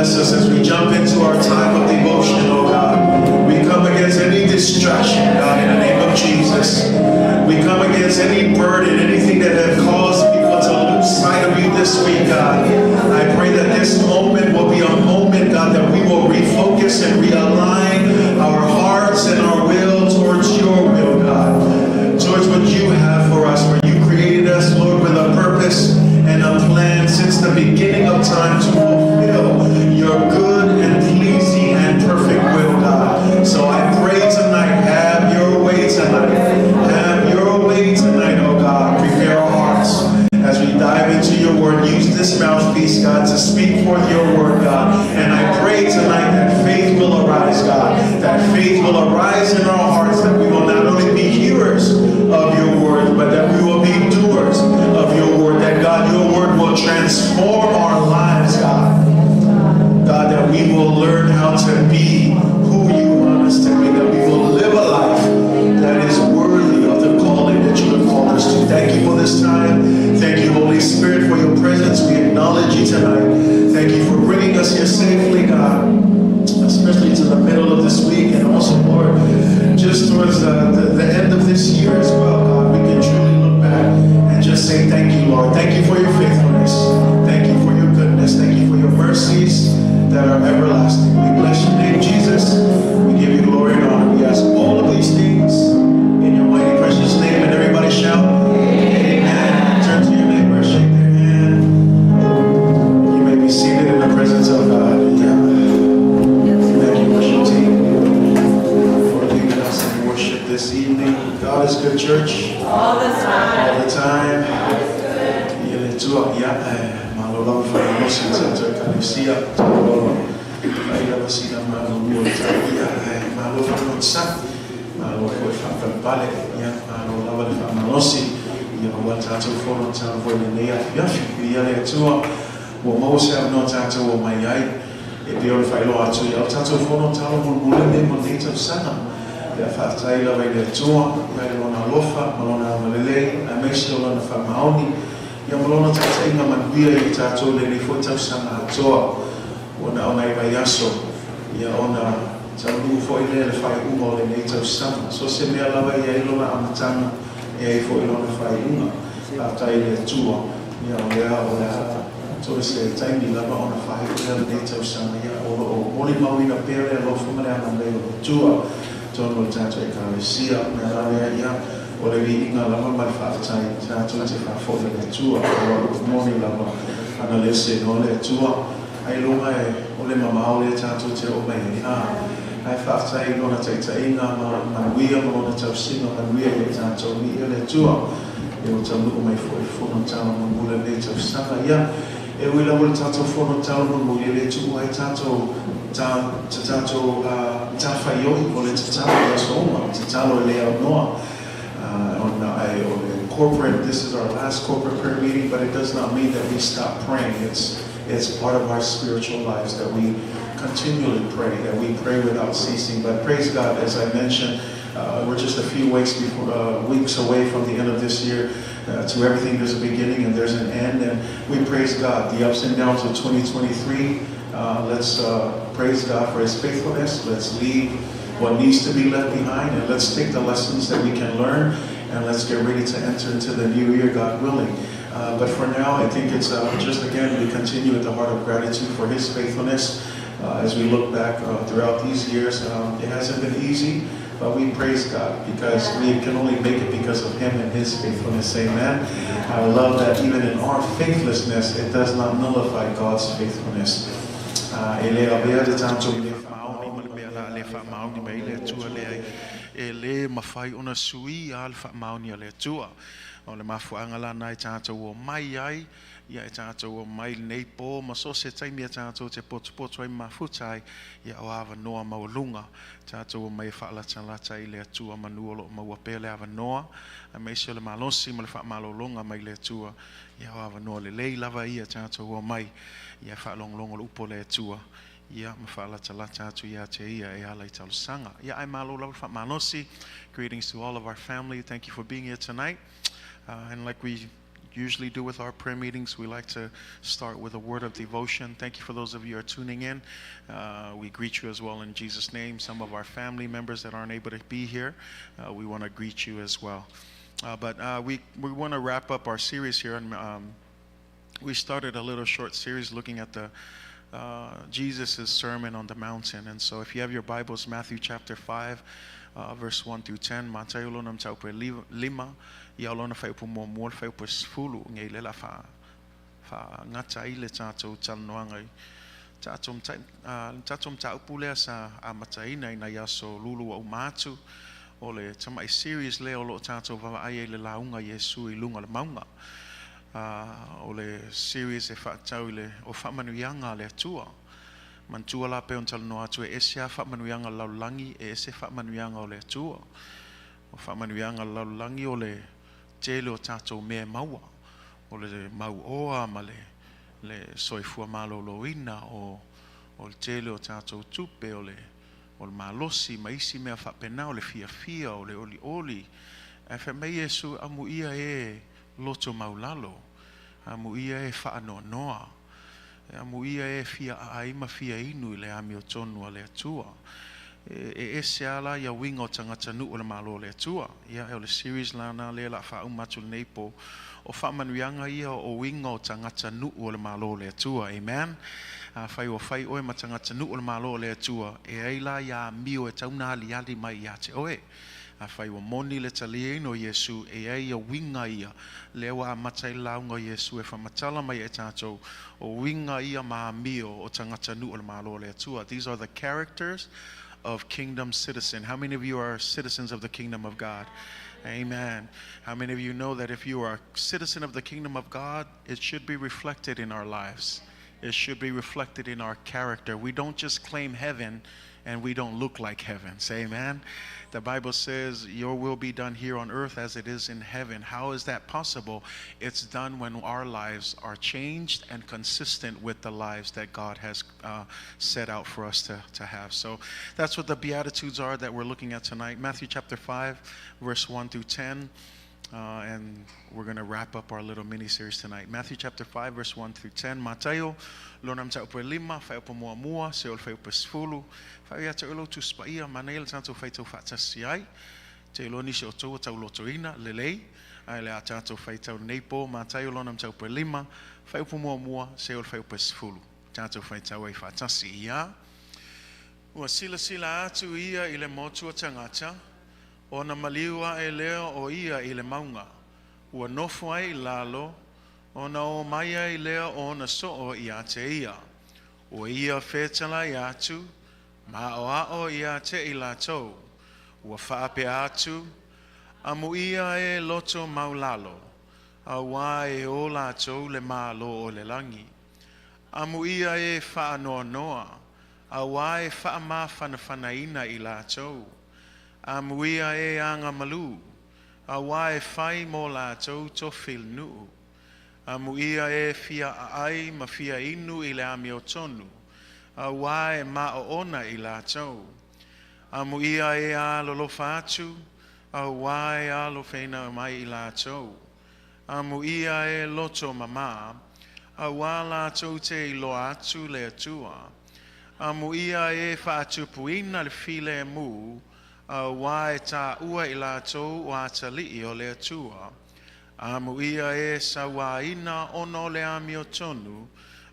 bless us as we jump into our time of devotion, oh God. We come against any distraction, God, in the name of Jesus. We come against any burden, anything that has caused people to lose sight of you this week, God. I pray that this moment will be a moment, God, that we will refocus and realign our hearts and our will towards your will, God. Towards what you have for us, for you created us, Lord, with a purpose and a plan since the beginning of time to fulfill your good and pleasing and perfect will, God. So I pray tonight, have your way tonight. Have your way tonight, oh God. Prepare our hearts as we dive into your word. Use this mouthpiece, God, to speak forth your word, God. And I pray tonight that faith will arise, God. That faith will arise in our hearts, that we will not only be hearers of your word, but that we will be doers of your word. That, God, your word will transform our lives, God. God, that we will learn how to be who you want us to be. That we will live a life that is worthy of the calling that you have called us to. Thank you for this time. Thank you, Holy Spirit, for your presence. We acknowledge you tonight. Thank you for bringing us here safely, God, especially to the middle of this week, and also, Lord, just towards the end of this year as well, God. We can truly look back and just say thank you, Lord. Thank you for your faithfulness. Thank you for your goodness. Thank you for your mercies that are everlasting. We bless your name, Jesus. We give you glory and honor. We ask all of these things in your mighty precious name, and everybody shout, Amen. Turn to your neighbor, shake their hand. You may be seated in the presence of God. Thank you, worship team, for leading us in worship this evening. God is good, church. All the time. All the time. God is good. Ya fatai la vai le tua, ya lona lofa, malona malele, a meshi lona fa maoni, ya malona tata inga manbia i tato le ni fota sana toa, ona ona i yaso, ya ona talu fo ile le fai umo le ni tau sana, so se me lava ya lona amatana, e fo lona fai uma, fatai le tua, ya ona so se taimi lava ona fai ile le tau sana, ya o moli maui na pere lo fo mane amandai tua. Tono tato e kalesia na ravea ia o le inga lava mai whaatai tato te whafole le tua o moni lava ana lese no le tua ai lunga e o le mamao le tato te o mai ai whaatai lona teita inga ma wia ma lona tau sino ma wia e tato mi e le tua e o tamu o mai fo e fono tala ma mula le tau sana ia e wila wala tato fono tala ma mula le tua ai tato tato tafaioi o le tatalo ya soma tatalo le noa on corporate. This is our last corporate prayer meeting, but it does not mean that we stop praying. It's part of our spiritual lives that we continually pray, that we pray without ceasing. But praise God, as I mentioned, we're just a few weeks away from the end of this year. To everything there's a beginning and there's an end, and we praise God. The ups and downs of 2023. Let's praise God for His faithfulness. Let's leave what needs to be left behind, and let's take the lessons that we can learn, and let's get ready to enter into the new year, God willing. But for now, I think it's just again, we continue with the heart of gratitude for His faithfulness as we look back throughout these years. It hasn't been easy, but we praise God because we can only make it because of Him and His faithfulness. Amen. I love that even in our faithlessness, it does not nullify God's faithfulness. Ele abia de tanto le fa mauni mai le tua le ele mafai ona sui al fa mauni le tua o le mafuanga la nai tanto o mai ai ia tanto o mai nei po ma so se tai mia tanto te pot ai mafutai ia o ava noa maulunga tanto o mai fa la tala tai le tua manuolo ma wa pele ava noa a mai se le malosi ma le fa malolonga mai le tua ia o ava noa le lei lava ia tanto o mai ia fa longlongo upo le tua ia mafala tala tatu ia te ia e ala I tau sanga ia ai malo lau fa malosi. Greetings to all of our family. Thank you for being here tonight, and like we usually do with our prayer meetings. We like to start with a word of devotion. Thank you for those of you who are tuning in. We greet you as well in Jesus' name. Some of our family members that aren't able to be here, we want to greet you as well. But we want to wrap up our series here, and we started a little short series looking at the Jesus' Sermon on the Mountain. And so if you have your Bibles, Matthew chapter 5, verse 1 through 10, Mateo lo nam tau pe lima, ia lo na fai pu mo mo fai pu sfulu ngai le la fa ngata ile tato talnoangai tatom ta upule sa amataina ina ya so lulu o matu ole tama series le o lo tato va ai le launga Yesu I lunga le maunga ole series e fa tau le o fa manuianga le tua mantua la pe on talno atu e sia fa manuianga laulangi e se fa manuianga o le tua o fa manuianga laulangi o le tele o tato me maua o le mau oa ma le soifua malo loina o le tele o tato tupe o le malosi maisi mea fa pena o le fia o le oli e fa me Yesu amuia e loto maulalo amuia e fa anoa amuia e fia aima fia inu le ami o tonu le atua e se ala ya wingo tangata nu o le malo le atua ia e le series lana le la fa umatu nepo o fa manuianga ia o wingo tangata nu o le malo le atua amen fai o ma tangata nu o le malo le atua e ai la ya mio e tauna ali mai ia te oe fai o moni le talie no Yesu e ai o winga ia le wa matai launga Yesu e fa matala mai e tato o winga ia ma mio o tangata nu o le malo le atua. These are the characters of kingdom citizen. How many of you are citizens of the kingdom of God? Amen. How many of you know that if you are a citizen of the kingdom of God, it should be reflected in our lives? It should be reflected in our character. We don't just claim heaven and we don't look like heaven. Say amen. The Bible says your will be done here on earth as it is in heaven. How is that possible? It's done when our lives are changed and consistent with the lives that God has set out for us to have. So that's what the Beatitudes are that we're looking at tonight. Matthew chapter 5, verse 1 through 10. And we're going to wrap up our little mini-series tonight. Matthew chapter 5, verse 1 through 10. Mateo, lo nam tau pe lima, fai upa mua, seol fai upa sfulu, fai ata ulo tu spaia, manail tanto fai tau fata siai, te lo nisi o tau tau lotoina, lelei, ai le ata tau fai tau nepo, Mateo lo nam tau pe lima, fai upa mua, seol fai upa sfulu, tanto fai tau ai fata siia. Ua sila atu ia I le motua tangata, ona maliwa e leo o ia I le maunga. Ua nofo ai lalo, ona o maia I leo o na soo ia te ia. Ua ia whetala I atu, ma o ao ia te I latou. Ua whaape atu, amu ia e loto maulalo. A wā e o latou le malo o le langi. Amu ia e wha noa, a wā e wha ma whanawhanaina I latou. Amuia e anga malu, a wā e whai mō lātou to Filemu. Amuia e fia ai ma fia inu I le ami o tonu, a wā e ma o ona I lātou. Amuia e a lolofa atu, a wā e a lo whaina mai I lātou. Amuia e loto mama, a wā lātou te I lo atu le atua. Amuia e whaatupuina le Filemu, a wā e tā ua I lātou o atali'i o le atua. Amuia e sa wā ina ono le ami o tonu,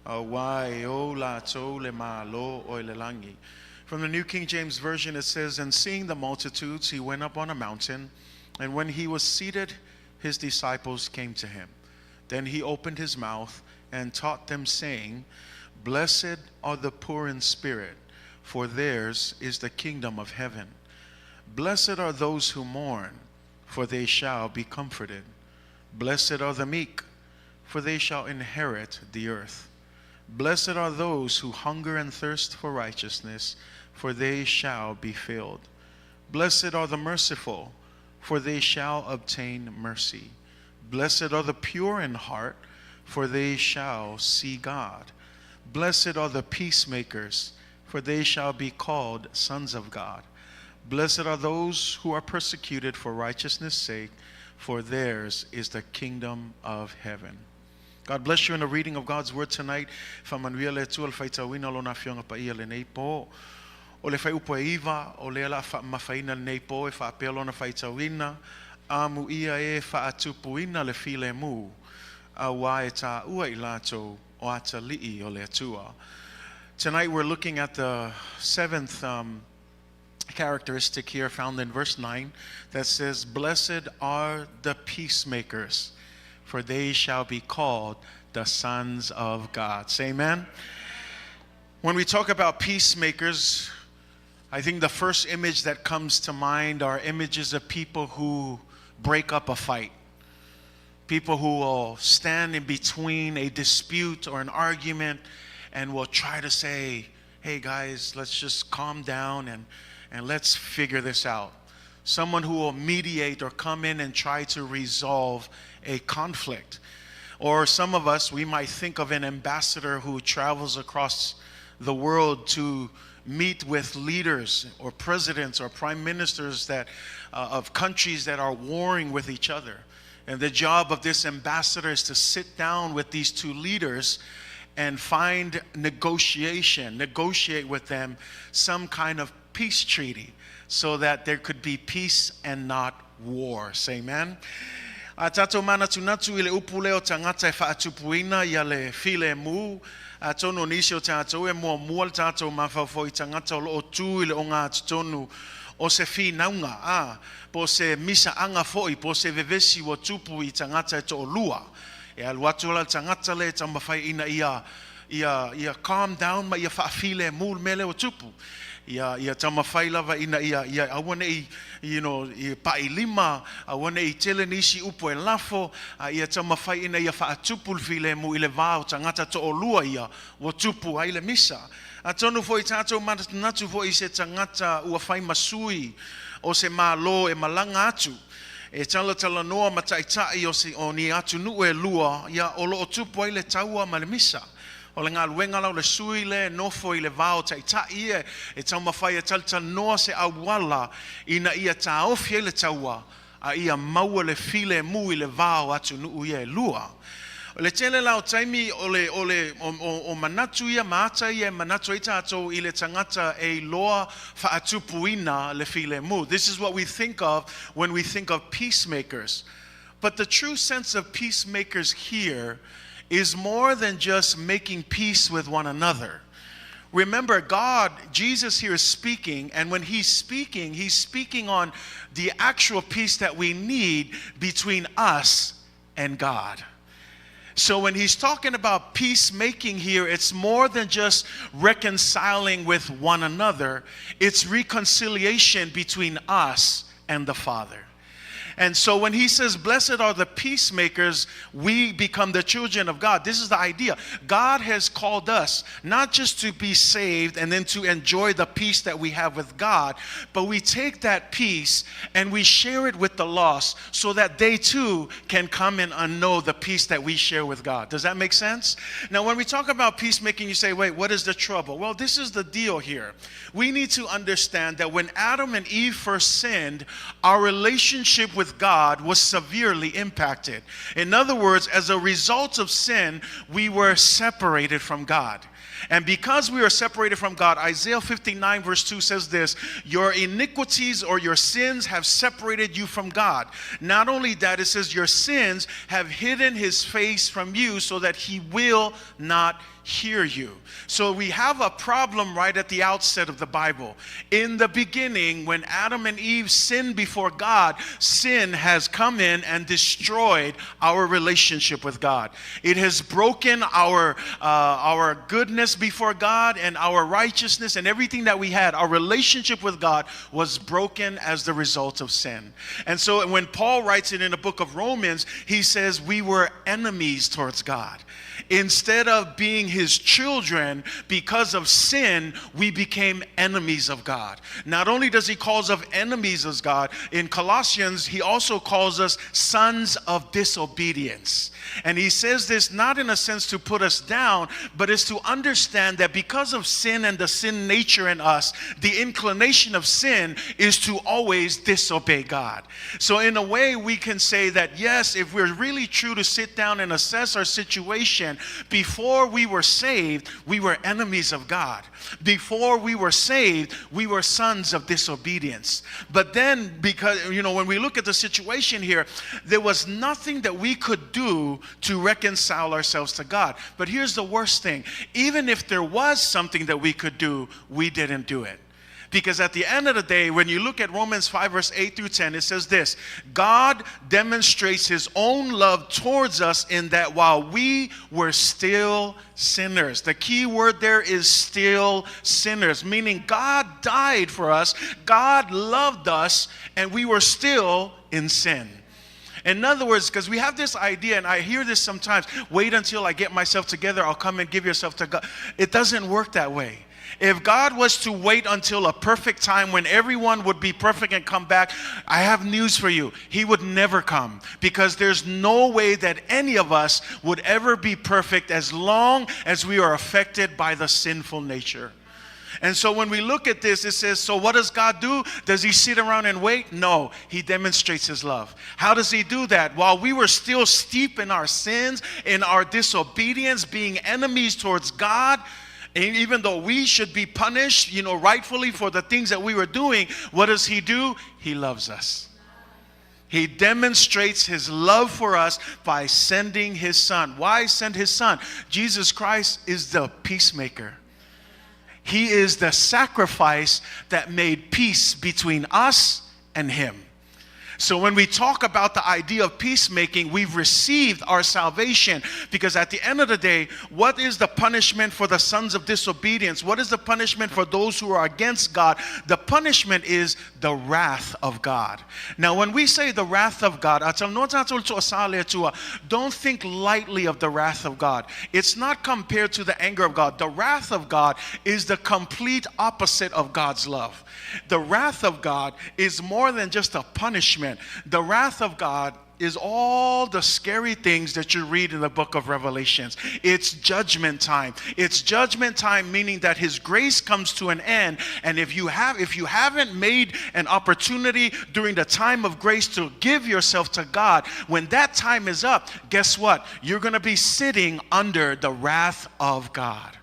a wā e o lātou le mālo o le langi. From the New King James Version it says, and seeing the multitudes, he went up on a mountain, and when he was seated, his disciples came to him. Then he opened his mouth and taught them, saying, Blessed are the poor in spirit, for theirs is the kingdom of heaven. Blessed are those who mourn, for they shall be comforted. Blessed are the meek, for they shall inherit the earth. Blessed are those who hunger and thirst for righteousness, for they shall be filled. Blessed are the merciful, for they shall obtain mercy. Blessed are the pure in heart, for they shall see God. Blessed are the peacemakers, for they shall be called sons of God. Blessed are those who are persecuted for righteousness' sake, for theirs is the kingdom of heaven. God bless you in the reading of God's word tonight. Amuia le tu al faitawina lo na fionga pa ia le nei po. O le fai upo e iwa, o le ala mafaina le nei po e fa apelo na faitawina. Amuia e fa atupuina le Filemu. A wa e ta ua I lato o ata li'i o le atua. Tonight we're looking at the seventh characteristic here found in verse 9 that says, "Blessed are the peacemakers, for they shall be called the sons of God." Say amen. When we talk about peacemakers, I think the first image that comes to mind are images of people who break up a fight. People who will stand in between a dispute or an argument and will try to say, "Hey guys, let's just calm down and let's figure this out." Someone who will mediate or come in and try to resolve a conflict. Or some of us, we might think of an ambassador who travels across the world to meet with leaders or presidents or prime ministers that of countries that are warring with each other. And the job of this ambassador is to sit down with these two leaders and find negotiate with them some kind of peace treaty so that there could be peace and not war. Say amen. Tato mana tunatu ile upuleo tangata e faatupuina ya le Filemu. Tono nisio tato e mua tato mafafo I tangata o tu ile onga tonu o se fi naunga po se misa anga foi po se vevesi wa tupu I tangata e to olua. E aluatu la tangata le tamafai ina ia calm down ma ia faafile mul mele o tupu. Ia tamafai lava ina ia awane I pailima awane I tele nisi upo e lafo ia tamafai ina ia faatupu Filemu ile vao tangata to olua ia wa tupu ai le misa. Atonu foi tato manatu foi se tangata ua fai masui o se malo e malanga atu. E tala noa mataitai o ni atu nu e lua ia o lo tupu ai le taua ma le misa. O le ngā luenga lau le sui le nofo I le vao taitai e taumawhai e talta noa se awala ina ia taofi e le taua a ia maua le Filemu I le vao atu nu ia e lua. O le tele lau taimi o manatu ia maata ia manatu ita ato I le tangata e loa faatupuina le Filemu. This is what we think of when we think of peacemakers. But the true sense of peacemakers here is more than just making peace with one another. Remember, Jesus here is speaking, and when he's speaking on the actual peace that we need between us and God. So when he's talking about peacemaking here, it's more than just reconciling with one another. It's reconciliation between us and the Father. And so when he says, "Blessed are the peacemakers," we become the children of God. This is the idea. God has called us not just to be saved and then to enjoy the peace that we have with God, but we take that peace and we share it with the lost so that they too can come and know the peace that we share with God. Does that make sense? Now, when we talk about peacemaking, you say, wait, what is the trouble? Well, this is the deal here. We need to understand that when Adam and Eve first sinned, our relationship with God was severely impacted. In other words, as a result of sin, we were separated from God. And because we are separated from God, Isaiah 59 verse 2 says this: "Your iniquities or your sins have separated you from God." Not only that, it says your sins have hidden his face from you so that he will not hear you. So we have a problem right at the outset of the Bible. In the beginning, when Adam and Eve sinned before God, sin has come in and destroyed our relationship with God. It has broken our goodness before God and our righteousness and everything that we had. Our relationship with God was broken as the result of sin. And so when Paul writes it in the book of Romans, he says we were enemies towards God. Instead of being his children, because of sin, we became enemies of God. Not only does he call us enemies of God, in Colossians, he also calls us sons of disobedience. And he says this not in a sense to put us down, but is to understand that because of sin and the sin nature in us, the inclination of sin is to always disobey God. So in a way, we can say that yes, if we're really true to sit down and assess our situation, before we were saved, we were enemies of God. Before we were saved, we were sons of disobedience. But then, because, when we look at the situation here, there was nothing that we could do to reconcile ourselves to God. But here's the worst thing. Even if there was something that we could do, we didn't do it. Because at the end of the day, when you look at Romans 5 verse 8 through 10, it says this: God demonstrates his own love towards us in that while we were still sinners. The key word there is still sinners, meaning God died for us, God loved us, and we were still in sin. In other words, because we have this idea, and I hear this sometimes, wait until I get myself together, I'll come and give yourself to God. It doesn't work that way. If God was to wait until a perfect time when everyone would be perfect and come back, I have news for you. He would never come, because there's no way that any of us would ever be perfect as long as we are affected by the sinful nature. And so when we look at this, it says, so what does God do? Does he sit around and wait? No, he demonstrates his love. How does he do that? While we were still steep in our sins, in our disobedience, being enemies towards God, and even though we should be punished, rightfully for the things that we were doing, what does he do? He loves us. He demonstrates his love for us by sending his son. Why send his son? Jesus Christ is the peacemaker. He is the sacrifice that made peace between us and him. So when we talk about the idea of peacemaking, we've received our salvation, because at the end of the day, what is the punishment for the sons of disobedience? What is the punishment for those who are against God? The punishment is the wrath of God. Now, when we say the wrath of God, don't think lightly of the wrath of God. It's not compared to the anger of God. The wrath of God is the complete opposite of God's love. The wrath of God is more than just a punishment. The wrath of God is all the scary things that you read in the book of Revelations. It's judgment time. It's judgment time, meaning that his grace comes to an end. And if you haven't made an opportunity during the time of grace to give yourself to God, when that time is up, guess what? You're going to be sitting under the wrath of God.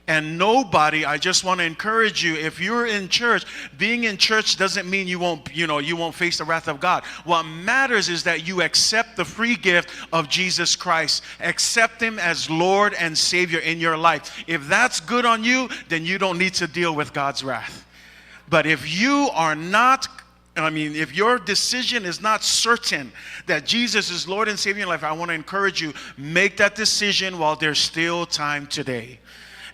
And nobody, I just want to encourage you, if you're in church, being in church doesn't mean you won't face the wrath of God. What matters is that you accept the free gift of Jesus Christ. Accept him as Lord and Savior in your life. If that's good on you, then you don't need to deal with God's wrath. But if you are not, if your decision is not certain that Jesus is Lord and Savior in your life, I want to encourage you, make that decision while there's still time today.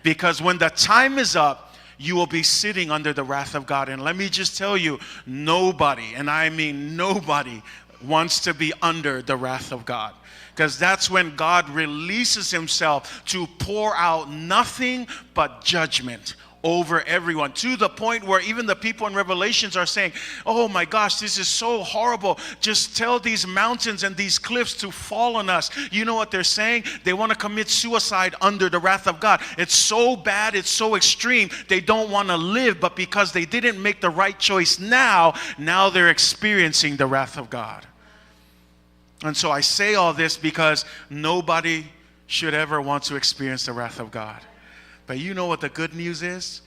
Because when the time is up, you will be sitting under the wrath of God. And let me just tell you, nobody, and I mean nobody, wants to be under the wrath of God. Because that's when God releases himself to pour out nothing but judgment over everyone, to the point where even the people in Revelations are saying, oh my gosh, this is so horrible. Just tell these mountains and these cliffs to fall on us. You know what they're saying? They want to commit suicide under the wrath of God. It's so bad, it's so extreme, they don't want to live, but because they didn't make the right choice now they're experiencing the wrath of God. And so I say all this because nobody should ever want to experience the wrath of God. But you know what the good news is?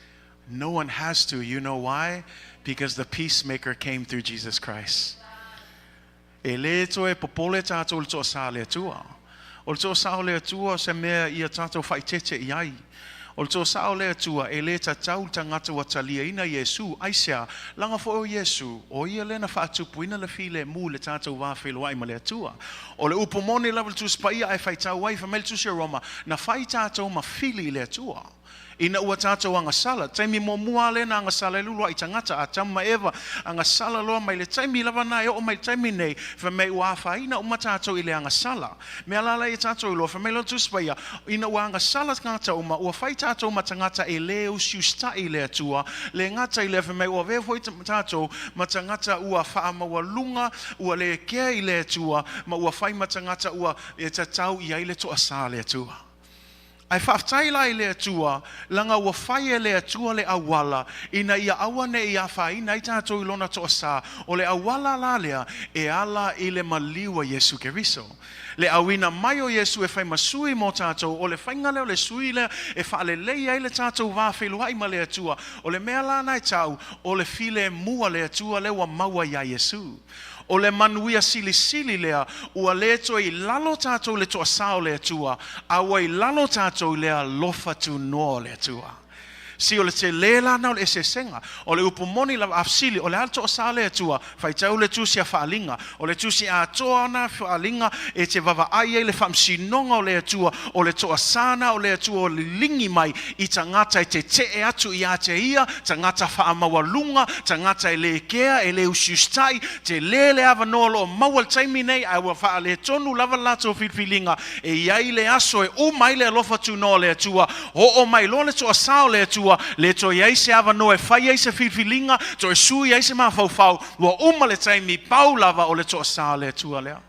No one has to. You know why? Because the peacemaker came through Jesus Christ. Also sao le tua eleta tau tangata watalia ina Yesu aisia langa fo Yesu o ia le na fatu puina le Filemu le tatu wa filwai male tua o le upomone level tu spaia ai fai tau wai famel tu se Roma na fai tatu ma fili le tua Ina ua tātou anga sala. Taimi mo mua le na anga sala lulu I tangata a tama eva. Anga sala loa mai le taimi lava nai o mai taimi nei. Fa mei ua whaina uma tātou I le anga sala. Me alala I tātou I loa. Fa mei lo tuspaya. Ina ua anga sala ngata uma. Ua whai tātou ma tangata e le usiusta I le atua. Le ngata I le fa mei ua vefoi tātou ma tangata ua whaama ua lunga. Ua le kea I le atua. Ma ua whai ma tangata ua e tatau I aile to asa le atua. Ai whaftaila I le atua, langa ua whai le atua le awala, ina ia awane ia whaina I tātou I lona toa sā, o le awala la lea, e ala I le maliwa Yesu Keriso. Le awina mai o Yesu e whai masui mo tātou, o le whainga leo le sui lea, e whaale leia I le tātou wāwhelua I ma le atua, o le mea la nai tau, o le file mua le atua lewa maua ia Yesu. O le manuia sili lea, ua le to I lalo tātou le toa sao le atua, awa I lalo tātou lea lofa tu noa le atua. Si o le te lela na o le ese senga, o le upumoni la afsili, o le alto o sa le atua, fai tau le tusi a whaalinga, o le tusi a toa na whaalinga, e te wawa aie le whamsinonga o le atua, o le toa sana o le atua, o le lingi mai, I tangata I te e atu I a te ia, tangata whaamawalunga, tangata e le kea, e le usiustai, te lele ava nolo o mawal taimi nei, a wa wha le tonu lava lato filfilinga, e iai le aso e umai le alofa tu no le atua, o mai lo le toa sao le atua, le to ia se ava no e fai ia se filfilinga to e sui ia se mafau wa uma le taimi pau lava o le to sa le tua lea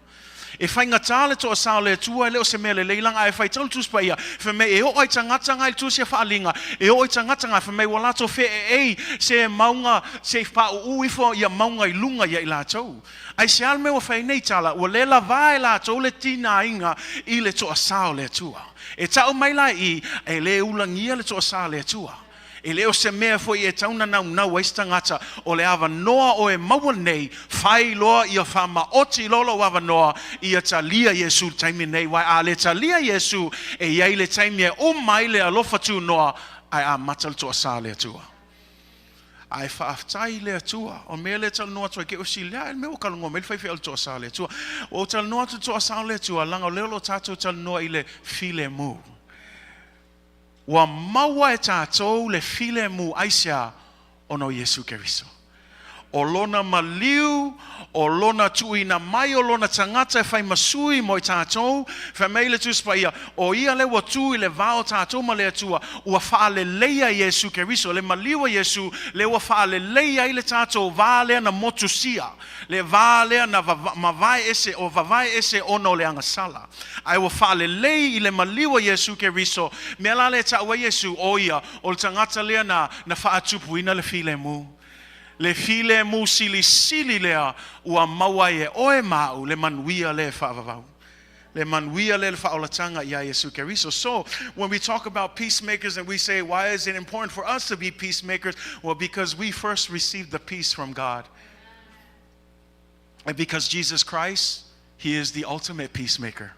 e fai ngata le to sa le tua le o se mele leilanga e fai tau tus pa ia fe me e o ai tangata ngai tu se falinga e o ai tangata ngai fe me wala to fe e se maunga se fa u ifo ia maunga I lunga ia I la tau ai se alme o fai nei tala o le la vai la tau le tina inga I le to sa le tua e tau mai la I e le ulangia le to sa le tua e leo se mea foi e tauna nau waistangata o le ava noa o e maua nei fai loa ia whama oti lolo ava noa ia talia Yesu taimi nei wai a le talia Yesu e iai le taimi e o mai le alofa tu noa ai a matal toa sa le atua ai whaaftai le atua o mea le tal noa toa ke o si lea e mea o kalungo me le whai whial toa sa le atua o tal noa tu toa sa le atua langa o leo lo tato tal noa I le Filemu wa maua e tātou le Filemu aisia ono Yesu Keriso. O lona maliu, o lona tuina mai, o lona tangata e whai masui mo I tātou, whai mei le tuspa ia, o ia le watu I le vao tātou ma le atua, ua whaale leia Yesu Keriso, le maliua Yesu, le ua whaale leia I le tātou vālea na motusia, le vālea na mavai ese, o vavai ese ono le angasala. Ai ua whaale lei I le maliua Yesu Keriso, mea la le taua Yesu o ia, o le tangata lea na whaatupu ina le Filemu. Le Filemu sili lea ua maua e oe mau le manuia le whaavavau. Le manuia le whaolatanga ia Yesu Keriso. So, when we talk about peacemakers and we say, why is it important for us to be peacemakers? Well, because we first received the peace from God. And because Jesus Christ, He is the ultimate peacemaker.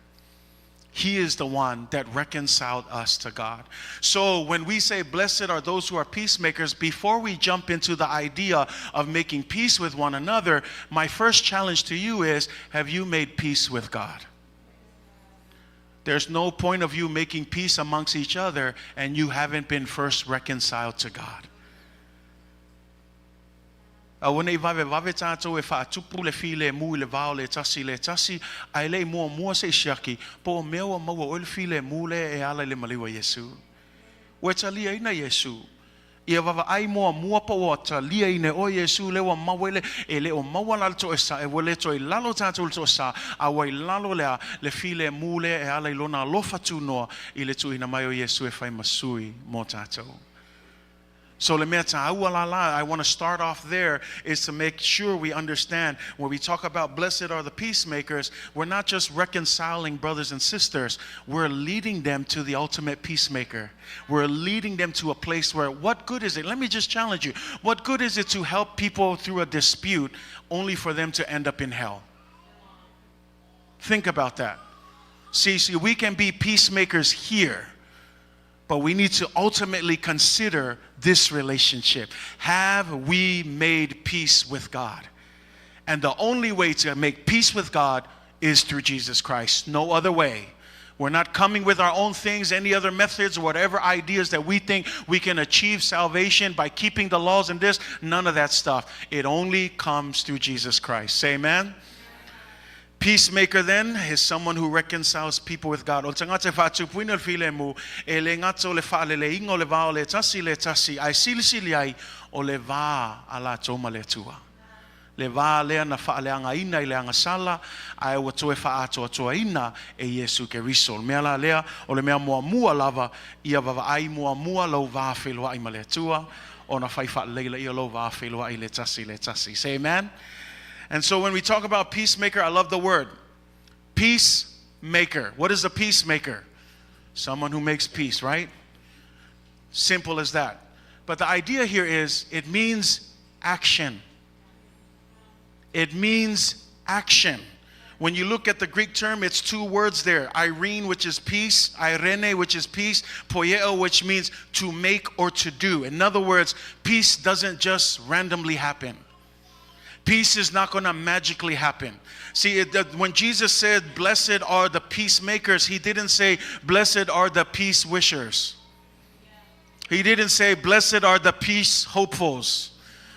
He is the one that reconciled us to God. So when we say blessed are those who are peacemakers, before we jump into the idea of making peace with one another, my first challenge to you is, have you made peace with God? There's no point of you making peace amongst each other and you haven't been first reconciled to God. Awana I vave tātou e whaatupu le Filemu I le vao le tasi, ai le mua se shiaki, po mewa maua o le Filemu le e ala le maliwa Yesu. Ue talia ina Yesu, ia vava ai mua po o talia ina o Yesu le wa mawele, e le o mawala to e sa, e wale to I lalo tātou to sa, a wai lalo le Filemu le e ala I lona lofa tu noa, I le tu ina mai o Yesu e whai masui mo tātou. So I want to start off there is to make sure we understand when we talk about blessed are the peacemakers, we're not just reconciling brothers and sisters, we're leading them to the ultimate peacemaker. We're leading them to a place where what good is it? Let me just challenge you. What good is it to help people through a dispute only for them to end up in hell? Think about that. See, we can be peacemakers here, but we need to ultimately consider this relationship. Have we made peace with God? And the only way to make peace with God is through Jesus Christ. No other way. We're not coming with our own things, any other methods, whatever ideas that we think we can achieve salvation by keeping the laws and this. None of that stuff. It only comes through Jesus Christ. Say amen. Peacemaker then is someone who reconciles people with God. Le va lea na whaaleanga ina I leanga sala ai wa toe whaatoa ina e Yesu Keriso. Mea la lea o le mea mua lava ia wawa ai mua lau vaa whelua I male tua o na whai leila ia lau vaa whelua I le tasi. Say amen? And so when we talk about peacemaker, I love the word. Peacemaker. What is a peacemaker? Someone who makes peace, right? Simple as that. But the idea here is it means action. It means action. When you look at the Greek term, it's two words there. Irene, which is peace. Irene, which is peace. Poieo, which means to make or to do. In other words, peace doesn't just randomly happen. Peace is not going to magically happen. See, when Jesus said, blessed are the peacemakers, he didn't say, blessed are the peace wishers. He didn't say, blessed are the peace hopefuls.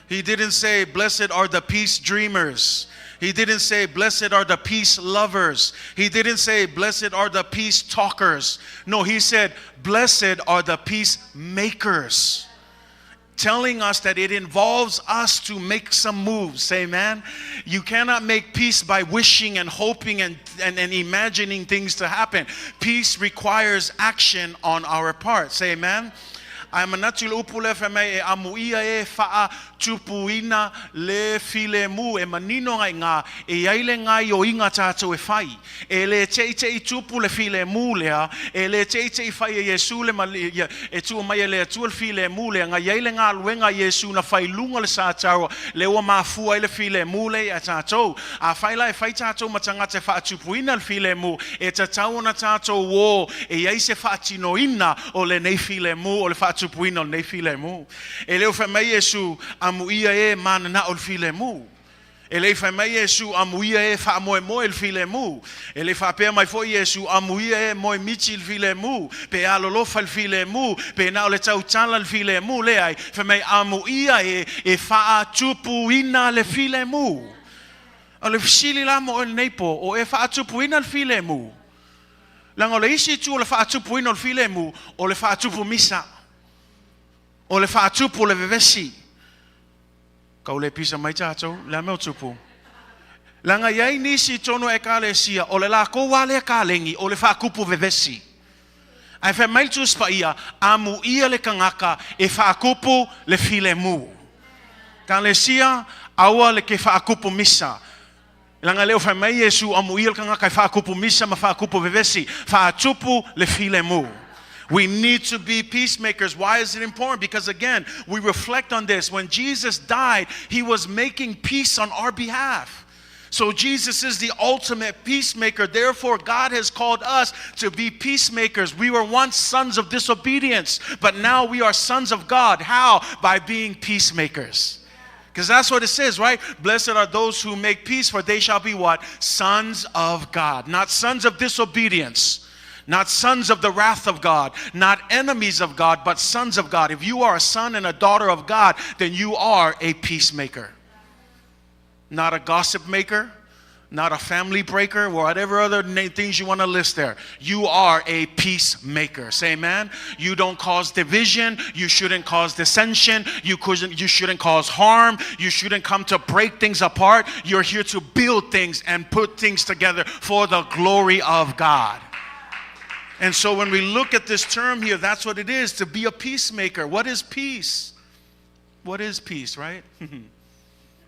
He didn't say, blessed are the peace dreamers. He didn't say, blessed are the peace lovers. He didn't say, blessed are the peace talkers. No, he said, blessed are the peacemakers. Telling us that it involves us to make some moves. Say amen. You cannot make peace by wishing and hoping and imagining things to happen. Peace requires action on our part. Say amen. I'm natul upule feme e amuia e faa tupuina le filemu e manino nga e yaile nga yo inga tato e fai e le teite tupu le filemu lea e le teite fai e Yesu le malia e tu mai le tu le filemu le nga yaile nga luenga Yesu na fai lunga le sataro le o mafua le filemu le a tato a fai la e fai tato matanga te faa tupuina le filemu e tatau na tato wo e yaise faa tinoina o le nei filemu o le faa tupuina nei filemu e leo fa mai Yesu amuia e mana na o filemu e le fa mai Yesu amuia e fa moe el filemu e le fa pe mai fo Yesu amuia e moe michi el filemu pe alolo fa el filemu pe na o le tau tala el filemu le ai fa mai amuia e fa tupuina le filemu o le fsili la mo el nepo o e fa tupuina el filemu langa le isi tu le fa tupuina el filemu o le fa tupu misa o le whaatupu le vevesi. Kau le pisa mai tātou, le meo tupu. Langa iai nisi tono e ka le sia, o le la koua le ka lengi, o le whaakupu vevesi. Ai whai mai tu spa ia, amu ia le kangaka, e whaakupu le filemu. Ka le sia, aua le ke whaakupu misa. Langa leo whai mai Yesu, amu ia le kangaka, e whaakupu misa, ma whaakupu vevesi. Whaatupu le filemu. We need to be peacemakers. Why is it important? Because again, we reflect on this. When Jesus died, he was making peace on our behalf. So Jesus is the ultimate peacemaker. Therefore, God has called us to be peacemakers. We were once sons of disobedience, but now we are sons of God. How? By being peacemakers. Because that's what it says, right? Blessed are those who make peace, for they shall be what? Sons of God. Not sons of disobedience. Not sons of the wrath of God, not enemies of God, but sons of God. If you are a son and a daughter of God, then you are a peacemaker. Not a gossip maker, not a family breaker, or whatever other things you want to list there. You are a peacemaker. Say amen. You don't cause division. You shouldn't cause dissension. You shouldn't cause harm. You shouldn't come to break things apart. You're here to build things and put things together for the glory of God. And so when we look at this term here, that's what it is, to be a peacemaker. What is peace? What is peace, right?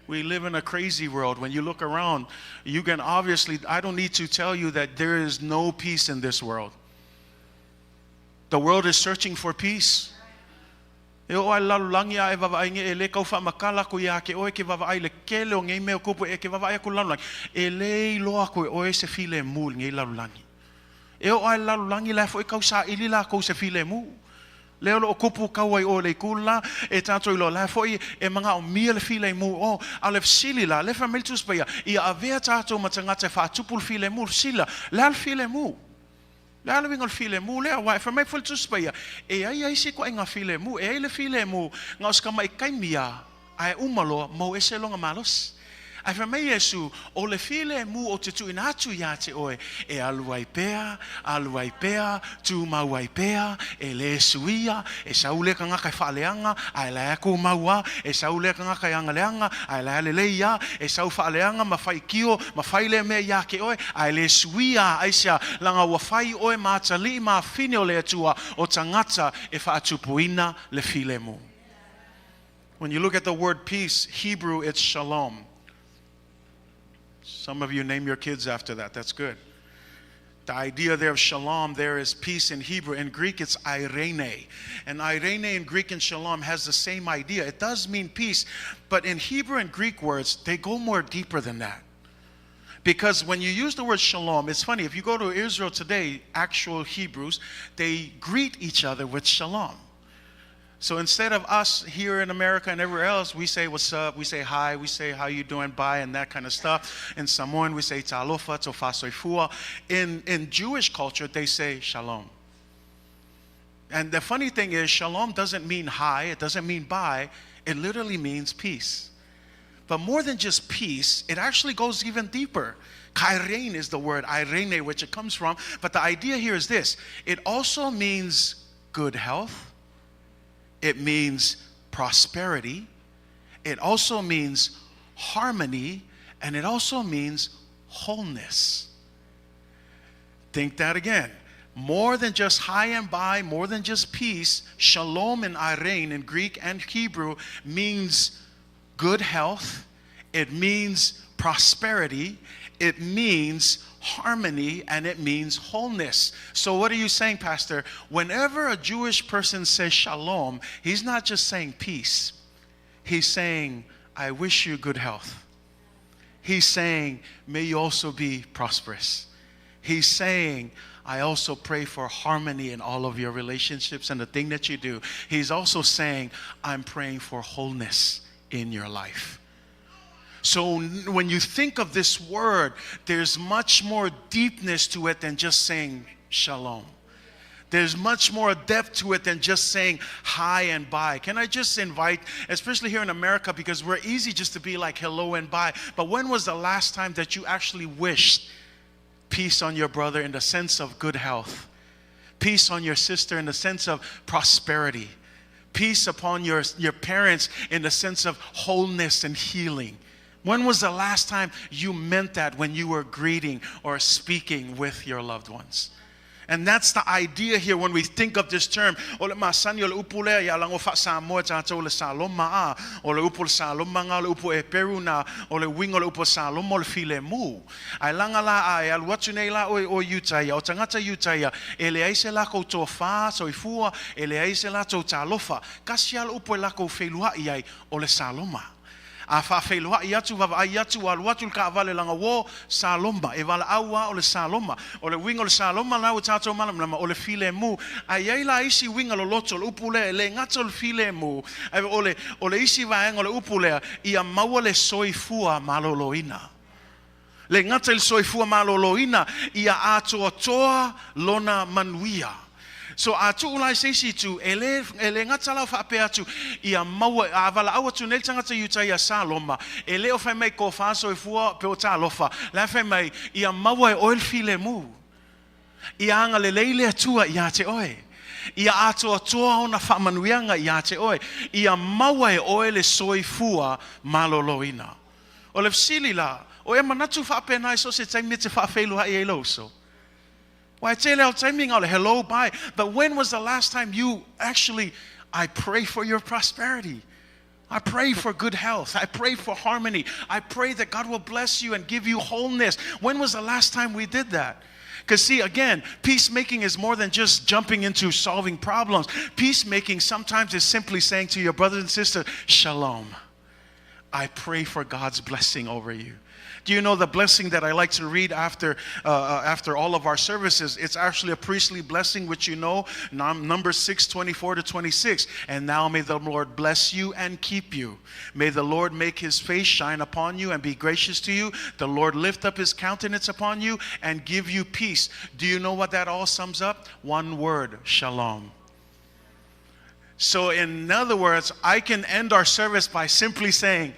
We live in a crazy world. When you look around, you can obviously, I don't need to tell you that there is no peace in this world. The world is searching for peace. E o ai lalulangi a e vavaai nge e le kau whamakala ko ia ke oe ke vavaai le kele o ngei meo kupu e ke vavaai aku lalulangi. E le loa ko e oe se file mul ngei lalulangi. E o ai lalulangi la foi kau sa ili la ko se filemu. Leo lo kupu kau ai o le kula e tato ilo la foi e manga o mia le filemu o ale fsili la le familtus pa ia avea tato matanga te fa tupul filemu sila la filemu. Lalo ngol Filemu le wa fa mai ful tus pa ya. E ai si ko nga Filemu, e le Filemu nga os ka mai kaimia ai umalo mo eselo nga malos. Ai fa mai Yesu o le Filemu o te tu inatu ya te oe e aluai pea tu mauai pea e le suia e saule ka nga kai faaleanga ai la ku maua e saule ka nga kai angaleanga ai la le leia e sau faaleanga ma fai kio ma fai le me ya ke oe ai le suia ai sia langa wa fai oe ma tali ma fine o le atua o tangata e fa atupuina le Filemu. When you look at the word peace, Hebrew it's shalom. Some of you name your kids after that. That's good. The idea there of shalom, there is peace in Hebrew. In Greek, it's eirene. And eirene in Greek and shalom has the same idea. It does mean peace, but in Hebrew and Greek words, they go more deeper than that. Because when you use the word shalom, it's funny. If you go to Israel today, actual Hebrews, they greet each other with shalom. So instead of us here in America and everywhere else, we say what's up, we say hi, we say how you doing, bye, and that kind of stuff. In Samoan, we say talofa, tofa soifua. In Jewish culture, they say shalom. And the funny thing is, shalom doesn't mean hi, it doesn't mean bye, it literally means peace. But more than just peace, it actually goes even deeper. Kairein is the word, irene, which it comes from. But the idea here is this, it also means good health. It means prosperity. It also means harmony. And it also means wholeness. Think that again. More than just hi and bye, more than just peace, shalom and irene in Greek and Hebrew means good health. It means prosperity. It means harmony, and it means wholeness. So what are you saying, Pastor? Whenever a Jewish person says shalom, he's not just saying peace. He's saying, I wish you good health. He's saying, may you also be prosperous. He's saying, I also pray for harmony in all of your relationships and the thing that you do. He's also saying, I'm praying for wholeness in your life. So when you think of this word, there's much more deepness to it than just saying shalom. There's much more depth to it than just saying hi and bye. Can I just invite, especially here in America, because we're easy just to be like hello and bye. But when was the last time that you actually wished peace on your brother in the sense of good health? Peace on your sister in the sense of prosperity? Peace upon your parents in the sense of wholeness and healing? When was the last time you meant that when you were greeting or speaking with your loved ones? And that's the idea here when we think of this term. Ole masanyo le upule ya lango fa Samoa tato le saloma ole upul saloma nga le upu e Peru na ole wingo le upu saloma le Filemu. Ai langa la ai al watune la o Utah o tangata Utah ele aise la ko tofa so ifua ele aise la to talofa kasial upu la ko felua iai ole saloma. A fa feloa iatu va iatu al watu ka vale langa wo saloma e vala aua o le saloma o le wingo le saloma la o tato malam lama o le Filemu ai la isi winga lo loto le upule le ngato le Filemu ai o le isi va ngo le upule ia maua le soifua maloloina le ngata le soifua maloloina ia atoa lona manuia. So atu ulai seisi tu ele ngata la fa pe atu ia maua avala awa tu nel tangata Utah ia saloma ele o fa mai ko fa so fua pe o talofa la fa mai ia maua o el Filemu ia anga le leile atua ia te oe ia ato atoa ona fa manuianga ia te oe ia maua o ele soifua maloloina o le fsili o e manatu fa pe nai so se taimi te fa felu ha e loso. Why hello, bye. But when was the last time you actually, I pray for your prosperity. I pray for good health. I pray for harmony. I pray that God will bless you and give you wholeness. When was the last time we did that? Because see, again, peacemaking is more than just jumping into solving problems. Peacemaking sometimes is simply saying to your brothers and sisters, shalom. I pray for God's blessing over you. Do you know the blessing that I like to read after all of our services? It's actually a priestly blessing, which you know, Numbers 6:24-26. And now may the Lord bless you and keep you. May the Lord make his face shine upon you and be gracious to you. The Lord lift up his countenance upon you and give you peace. Do you know what that all sums up? One word, shalom. So in other words, I can end our service by simply saying,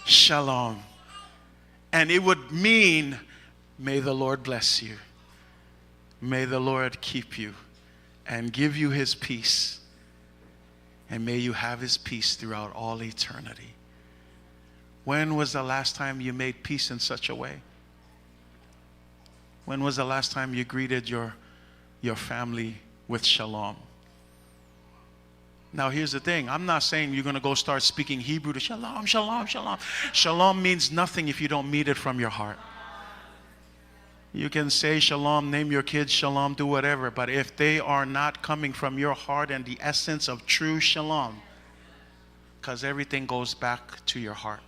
shalom. And it would mean, may the Lord bless you. May the Lord keep you and give you his peace. And may you have his peace throughout all eternity. When was the last time you made peace in such a way? When was the last time you greeted your family with shalom? Now here's the thing. I'm not saying you're going to go start speaking Hebrew to shalom, shalom, shalom. Shalom means nothing if you don't mean it from your heart. You can say shalom, name your kids shalom, do whatever. But if they are not coming from your heart and the essence of true shalom, because everything goes back to your heart.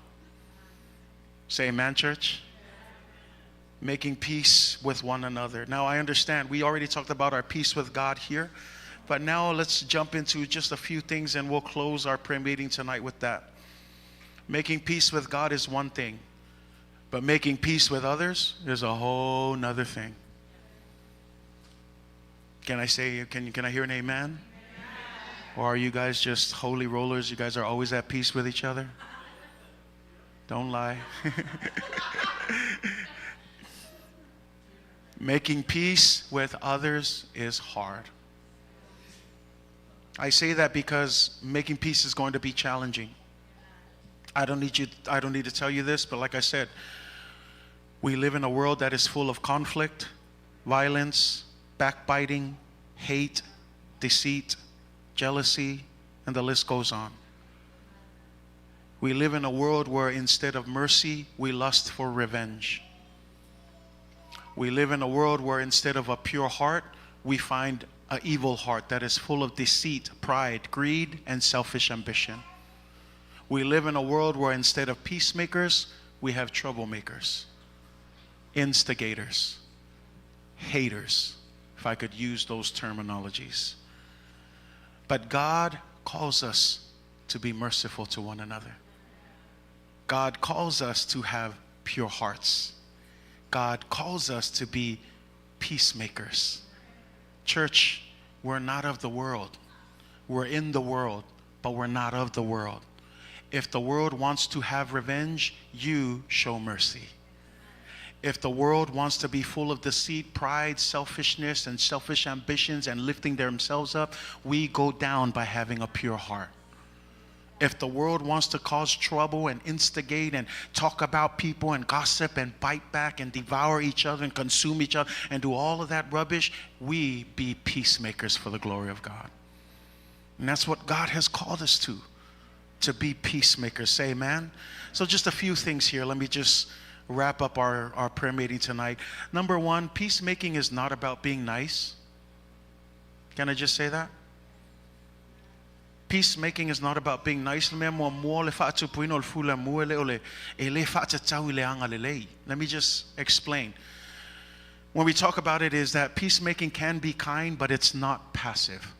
Say amen, church. Making peace with one another. Now I understand we already talked about our peace with God here. But now let's jump into just a few things and we'll close our prayer meeting tonight with that. Making peace with God is one thing. But making peace with others is a whole nother thing. Can I hear an amen? Or are you guys just holy rollers? You guys are always at peace with each other? Don't lie. Making peace with others is hard. I say that because making peace is going to be challenging. I don't need to tell you this, but like I said, we live in a world that is full of conflict, violence, backbiting, hate, deceit, jealousy, and the list goes on. We live in a world where instead of mercy, we lust for revenge. We live in a world where instead of a pure heart, we find an evil heart that is full of deceit, pride, greed, and selfish ambition. We live in a world where instead of peacemakers, we have troublemakers, instigators, haters, if I could use those terminologies. But God calls us to be merciful to one another. God calls us to have pure hearts. God calls us to be peacemakers. Church, we're not of the world. We're in the world, but we're not of the world. If the world wants to have revenge, you show mercy. If the world wants to be full of deceit, pride, selfishness, and selfish ambitions and lifting themselves up, we go down by having a pure heart. If the world wants to cause trouble and instigate and talk about people and gossip and bite back and devour each other and consume each other and do all of that rubbish, we be peacemakers for the glory of God. And that's what God has called us to be peacemakers. Say amen. So just a few things here. Let me just wrap up our prayer meeting tonight. Number one, peacemaking is not about being nice. Can I just say that? Peacemaking is not about being nice. Let me just explain. When we talk about it, is that peacemaking can be kind, but it's not passive.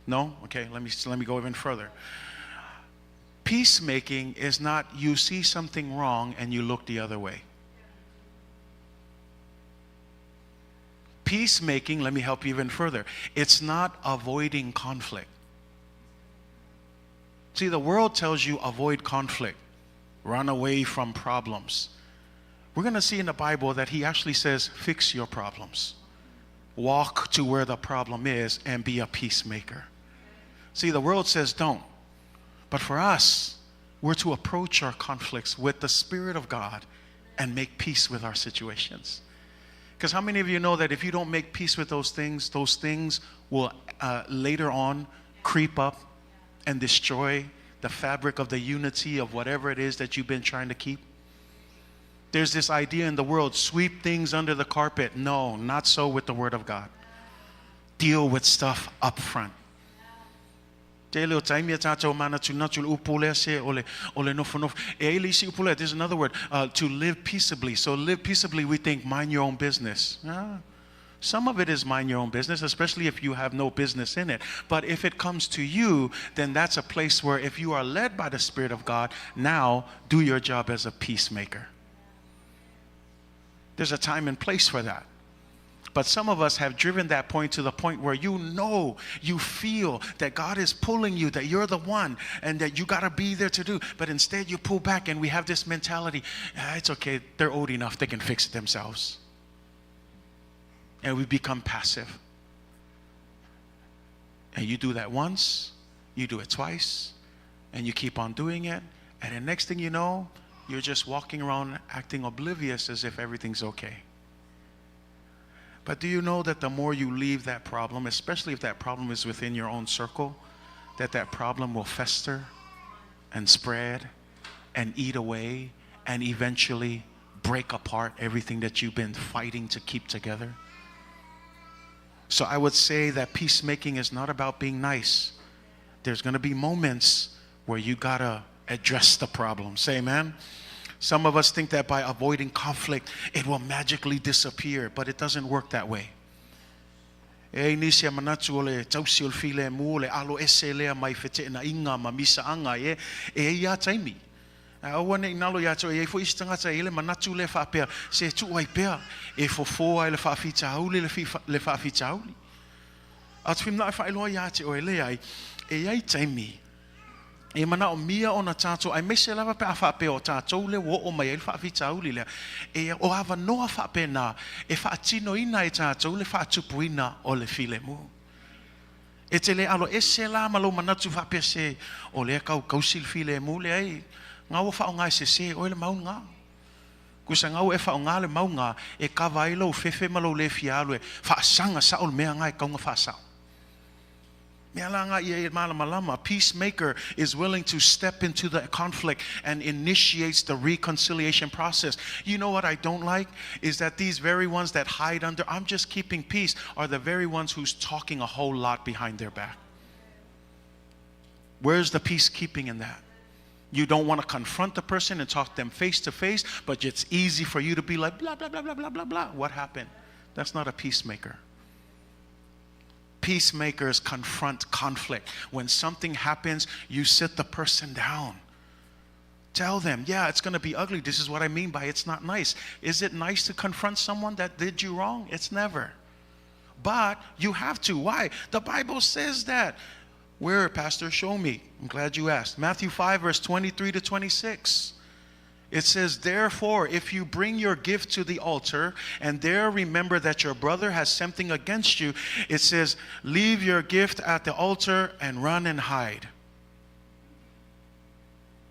No? Okay, let me go even further. Peacemaking is not you see something wrong and you look the other way. Peacemaking, let me help you even further. It's not avoiding conflict. See, the world tells you avoid conflict, run away from problems. We're going to see in the Bible that he actually says, fix your problems. Walk to where the problem is and be a peacemaker. See, the world says don't. But for us, we're to approach our conflicts with the Spirit of God and make peace with our situations. Because how many of you know that if you don't make peace with those things will later on creep up and destroy the fabric of the unity of whatever it is that you've been trying to keep? There's this idea in the world, sweep things under the carpet. No, not so with the Word of God. Deal with stuff up front. There's another word, to live peaceably. So live peaceably, we think mind your own business. Some of it is mind your own business, especially if you have no business in it. But if it comes to you, then that's a place where if you are led by the Spirit of God, now do your job as a peacemaker. There's a time and place for that. But some of us have driven that point to the point where you know, you feel that God is pulling you, that you're the one, and that you got to be there to do. But instead you pull back, and we have this mentality, it's okay, they're old enough, they can fix it themselves. And we become passive. And you do that once, you do it twice, and you keep on doing it. And the next thing you know, you're just walking around acting oblivious as if everything's okay. But do you know that the more you leave that problem, especially if that problem is within your own circle, that problem will fester and spread and eat away and eventually break apart everything that you've been fighting to keep together? So I would say that peacemaking is not about being nice. There's going to be moments where you got to address the problem. Say amen. Some of us think that by avoiding conflict, it will magically disappear, but it doesn't work that way. E mana o mia o na tātou ai mese lava pe awhape o tātou le wo o mai ele whaafitauli lea e o hawa noa whape nā e whaatino ina e tātou le whaatupu ina o le Filemu e te le alo e se la malo manatu whape se o le kau kausil Filemu le ai ngā o whao ngai se o le mau ngā kusa ngau e whao ngā le mau ngā e kawailo u fefe malo le fialu e whaasanga sa o le mea ngai kaunga whaasau. A peacemaker is willing to step into the conflict and initiates the reconciliation process. You know what I don't like is that these very ones that hide under I'm just keeping peace are the very ones who's talking a whole lot behind their back. Where's the peacekeeping in that? You don't want to confront the person and talk to them face to face, but it's easy for you to be like blah blah blah blah blah blah blah. What happened? That's not a peacemaker. Peacemakers confront conflict. When something happens, you sit the person down. Tell them, yeah, it's going to be ugly. This is what I mean by it's not nice. Is it nice to confront someone that did you wrong? It's never. But you have to. Why? The Bible says that. Where, Pastor? Show me. I'm glad you asked. Matthew 5, verse 23 to 26. It says, therefore, if you bring your gift to the altar and there remember that your brother has something against you, it says, leave your gift at the altar and run and hide.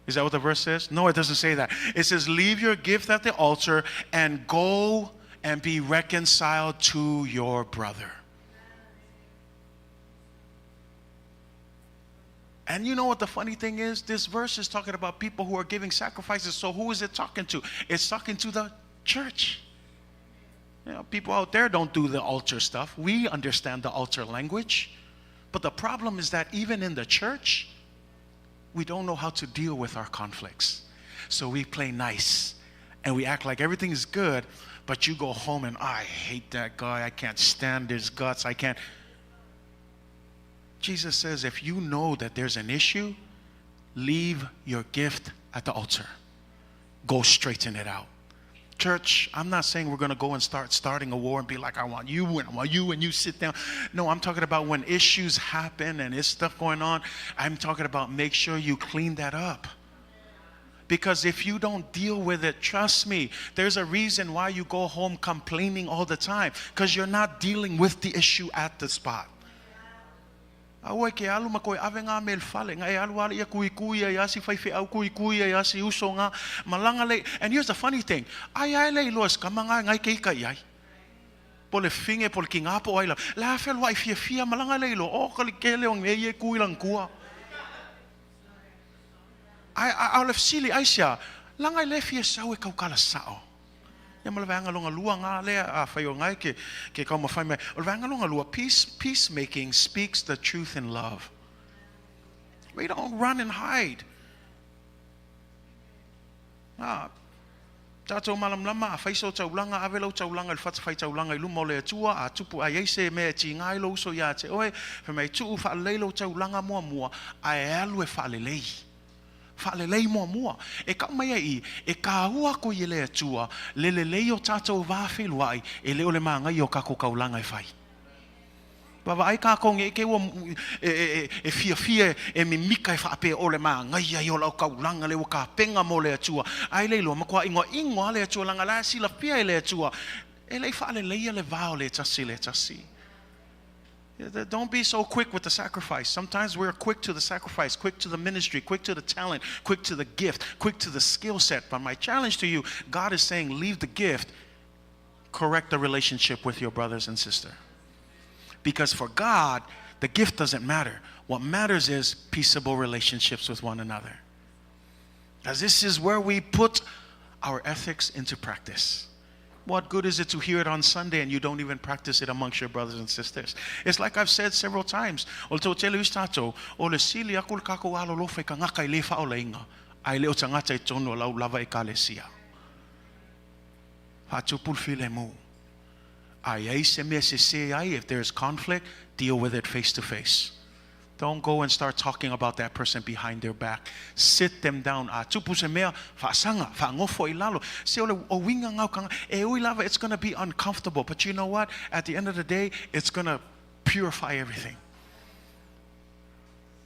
Is that what the verse says? No, it doesn't say that. It says, leave your gift at the altar and go and be reconciled to your brother. And you know what the funny thing is? This verse is talking about people who are giving sacrifices. So who is it talking to? It's talking to the church. You know, people out there don't do the altar stuff. We understand the altar language. But the problem is that even in the church, we don't know how to deal with our conflicts. So we play nice. And we act like everything is good. But you go home and, I hate that guy. I can't stand his guts. I can't. Jesus says, if you know that there's an issue, leave your gift at the altar. Go straighten it out. Church, I'm not saying we're going to go and starting a war and be like, I want you and I want you and you sit down. No, I'm talking about when issues happen and there's stuff going on. I'm talking about make sure you clean that up. Because if you don't deal with it, trust me, there's a reason why you go home complaining all the time. Because you're not dealing with the issue at the spot. And here's the funny thing. Peacemaking speaks the truth in love. We don't run and hide. Tato malam lama faiso taulanga avelo taulanga il fat fai taulanga ilumo le tua a tupu a yese me tinga ilo so ya te oe fe mai tu fa leilo taulanga mua a elu e fa lelei mua e ka mai e ka hua ko ile tua le leio tato va filuai e le ole manga yo ka ko kaulanga e fai Baba ai ka ko nge ke wo e fia e mi mika e fa pe ole ma ngai ai ola ka ulanga le ka penga mo le atua ai le lo ma kwa ingo le atua langa la si la pia le atua e le fa le le va le tasi Don't be so quick with the sacrifice. Sometimes we're quick to the sacrifice, quick to the ministry, quick to the talent, quick to the gift, quick to the skill set. But my challenge to you, God is saying leave the gift, correct the relationship with your brothers and sisters. Because for God, the gift doesn't matter. What matters is peaceable relationships with one another. As this is where we put our ethics into practice. What good is it to hear it on Sunday and you don't even practice it amongst your brothers and sisters? It's like I've said several times. Olto tele ustato, ole sili akul kako alo lofe ka ngaka ile fa ole inga. Ai leo tangata I tono lau lava ekalesia. Hatupul Filemu. If there's conflict, deal with it face to face. Don't go and start talking about that person behind their back. Sit them down. It's going to be uncomfortable. But you know what? At the end of the day, it's going to purify everything.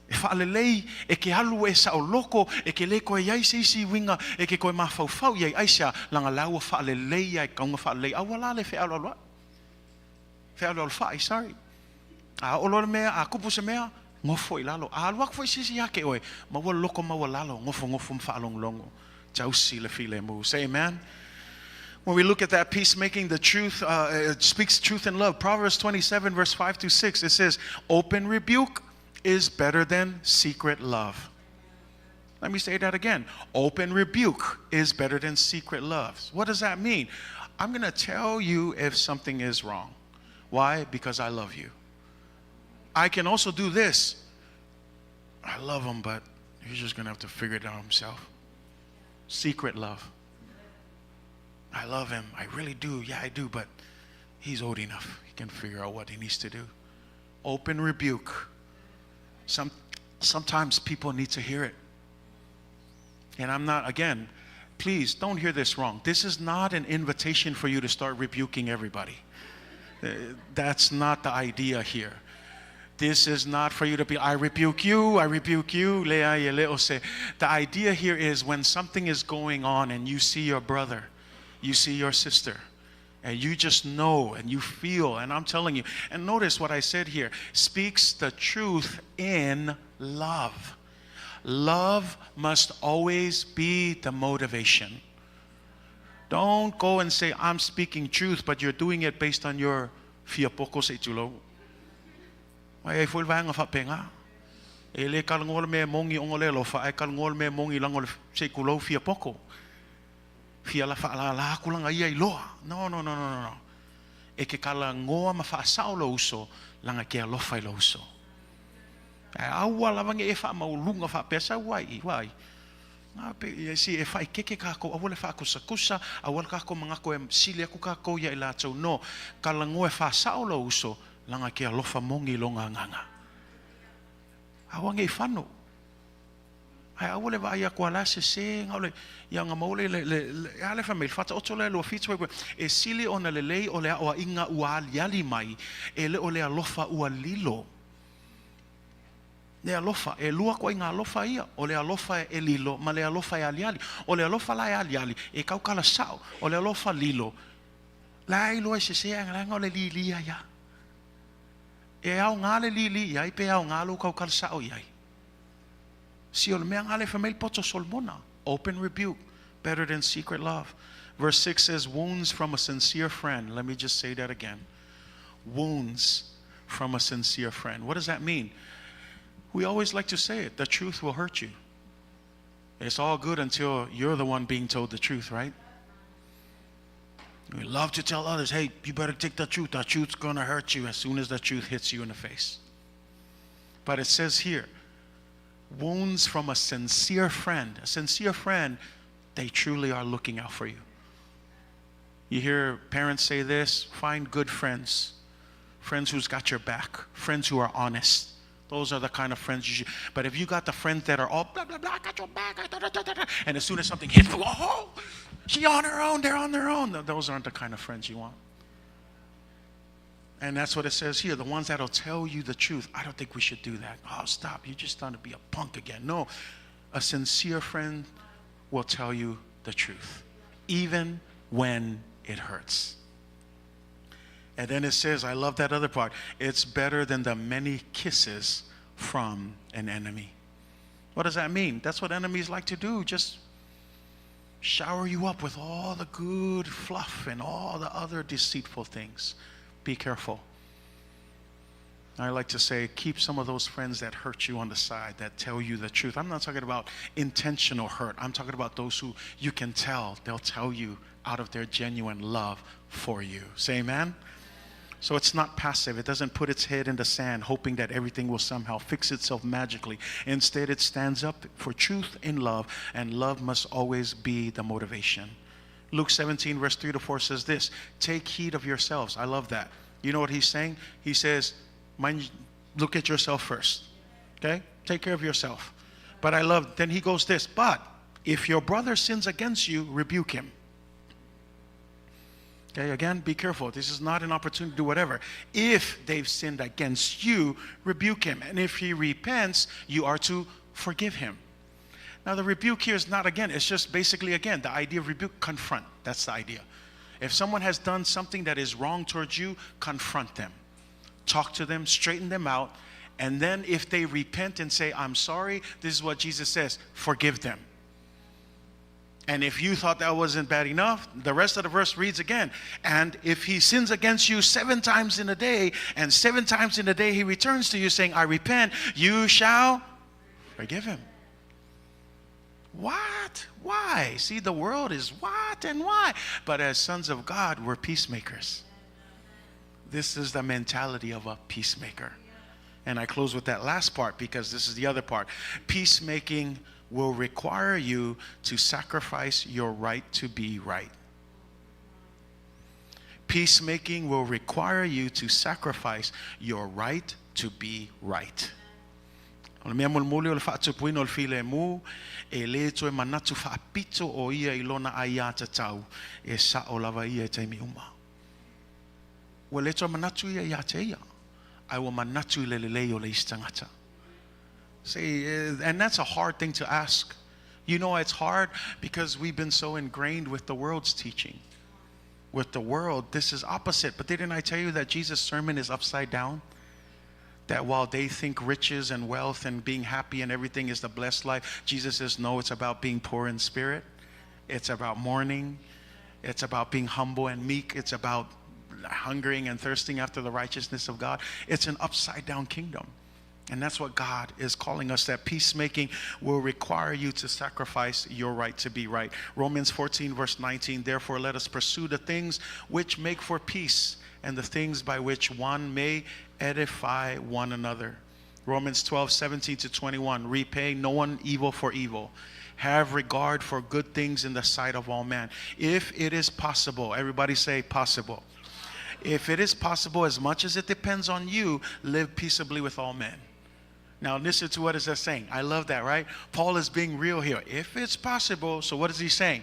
If alelei e ke halu e sa o loko e ke le ko ia isi winga e ke ko mafau ia aisa langa laua fa alelei ai kaunga fa alelei awala le fe alwa sorry. Olor mea, a kupu se mea, ngofo ilalo. Alwak fo sisi yake oe, mawal loko mawalalo, ngofo mfalong longo. Jausi le filemu. Say amen. When we look at that peacemaking, the truth, it speaks truth and love. Proverbs 27 verse 5-6, it says, open rebuke is better than secret love. Let me say that again. Open rebuke is better than secret love. What does that mean? I'm going to tell you if something is wrong. Why? Because I love you. I can also do this. I love him, but he's just going to have to figure it out himself. Secret love. I love him. I really do. Yeah, I do, but he's old enough. He can figure out what he needs to do. Open rebuke. Sometimes people need to hear it. And I'm not, again, please don't hear this wrong. This is not an invitation for you to start rebuking everybody. That's not the idea here. This is not for you to be, I rebuke you. The idea here is when something is going on and you see your brother, you see your sister, and you just know and you feel, and I'm telling you, and notice what I said here, speaks the truth in love. Love must always be the motivation. Don't go and say, I'm speaking truth, but you're doing it based on your fia poko se tulo. Ay full vang of penga. Ele kalngol me mongi ongole lo fa ay kalngol me mongi langol se kulo fia poko. Fia la fa la kulang ai loa. No. E ke kalangoa ma fa saulo uso langa ke lo fa lo uso. Ai awa la vange e fa maulunga fa pesa wai. Si e fai keke kako awole fa kusa awol kako mga ko em sili aku kako ya ila tau no kalango e fa saulo uso langa ke alofa mongi longa nganga awange fano ai awole va ya kwala se ngole ya ngamole le ale famil fata otole lo fitwe e sili ona le lei ole o inga ual yali mai e le ole alofa ualilo le alofa e lua ko inga alofa ia o le alofa e lilo ma le alofa e aliali o le alofa la e aliali e kaukala sao o le alofa lilo la ilo e se ngala le lili ya e au ngale lili ya pe au ngalo kaukala sao ia si o le me ngale famil poto solmona open rebuke better than secret love. Verse 6 says wounds from a sincere friend. Let me just say that again. Wounds from a sincere friend. What does that mean? We always like to say it. The truth will hurt you. It's all good until you're the one being told the truth, right? We love to tell others, hey, you better take the truth. The truth's going to hurt you as soon as the truth hits you in the face. But it says here, wounds from a sincere friend. A sincere friend, they truly are looking out for you. You hear parents say this, find good friends. Friends who's got your back. Friends who are honest. Those are the kind of friends you should. But if you got the friends that are all blah, blah, blah, I got your back, and as soon as something hits, oh, she on her own, they're on their own. Those aren't the kind of friends you want. And that's what it says here. The ones that'll tell you the truth. I don't think we should do that. Oh, stop. You're just starting to be a punk again. No. A sincere friend will tell you the truth. Even when it hurts. And then it says, I love that other part. It's better than the many kisses from an enemy. What does that mean? That's what enemies like to do. Just shower you up with all the good fluff and all the other deceitful things. Be careful. I like to say, keep some of those friends that hurt you on the side, that tell you the truth. I'm not talking about intentional hurt. I'm talking about those who you can tell. They'll tell you out of their genuine love for you. Say amen? So it's not passive. It doesn't put its head in the sand hoping that everything will somehow fix itself magically. Instead, it stands up for truth in love, and love must always be the motivation. Luke 17, verse 3 to 4 says this, take heed of yourselves. I love that. You know what he's saying? He says, look at yourself first. Okay? Take care of yourself. But I love, then he goes this, but if your brother sins against you, rebuke him. Okay, again, be careful. This is not an opportunity to do whatever. If they've sinned against you, rebuke him. And if he repents, you are to forgive him. Now, the rebuke here is not, again, it's just basically, again, the idea of rebuke, confront. That's the idea. If someone has done something that is wrong towards you, confront them. Talk to them, straighten them out. And then if they repent and say, I'm sorry, this is what Jesus says, forgive them. And if you thought that wasn't bad enough, the rest of the verse reads again. And if he sins against you 7 times in a day, and 7 times in a day he returns to you saying, I repent, you shall forgive him. What? Why? See, the world is what and why? But as sons of God, we're peacemakers. This is the mentality of a peacemaker. And I close with that last part because this is the other part. Peacemaking will require you to sacrifice your right to be right. Peacemaking will require you to sacrifice your right to be right. Filemu le to manatu fa pito o ia ilona ayata tau e sa o lava ia te miuma. Well, le to manatu ia ya te ia. I will manatu le le o le istangata. See, and that's a hard thing to ask. You know, it's hard because we've been so ingrained with the world's teaching. With the world, this is opposite. But didn't I tell you that Jesus' sermon is upside down? That while they think riches and wealth and being happy and everything is the blessed life, Jesus says, no, it's about being poor in spirit. It's about mourning. It's about being humble and meek. It's about hungering and thirsting after the righteousness of God. It's an upside down kingdom. And that's what God is calling us, that peacemaking will require you to sacrifice your right to be right. Romans 14, verse 19, therefore let us pursue the things which make for peace and the things by which one may edify one another. Romans 12, 17 to 21, repay no one evil for evil. Have regard for good things in the sight of all men. If it is possible, everybody say possible. If it is possible, as much as it depends on you, live peaceably with all men. Now listen to what is that saying. I love that, right? Paul is being real here. If it's possible, so what is he saying?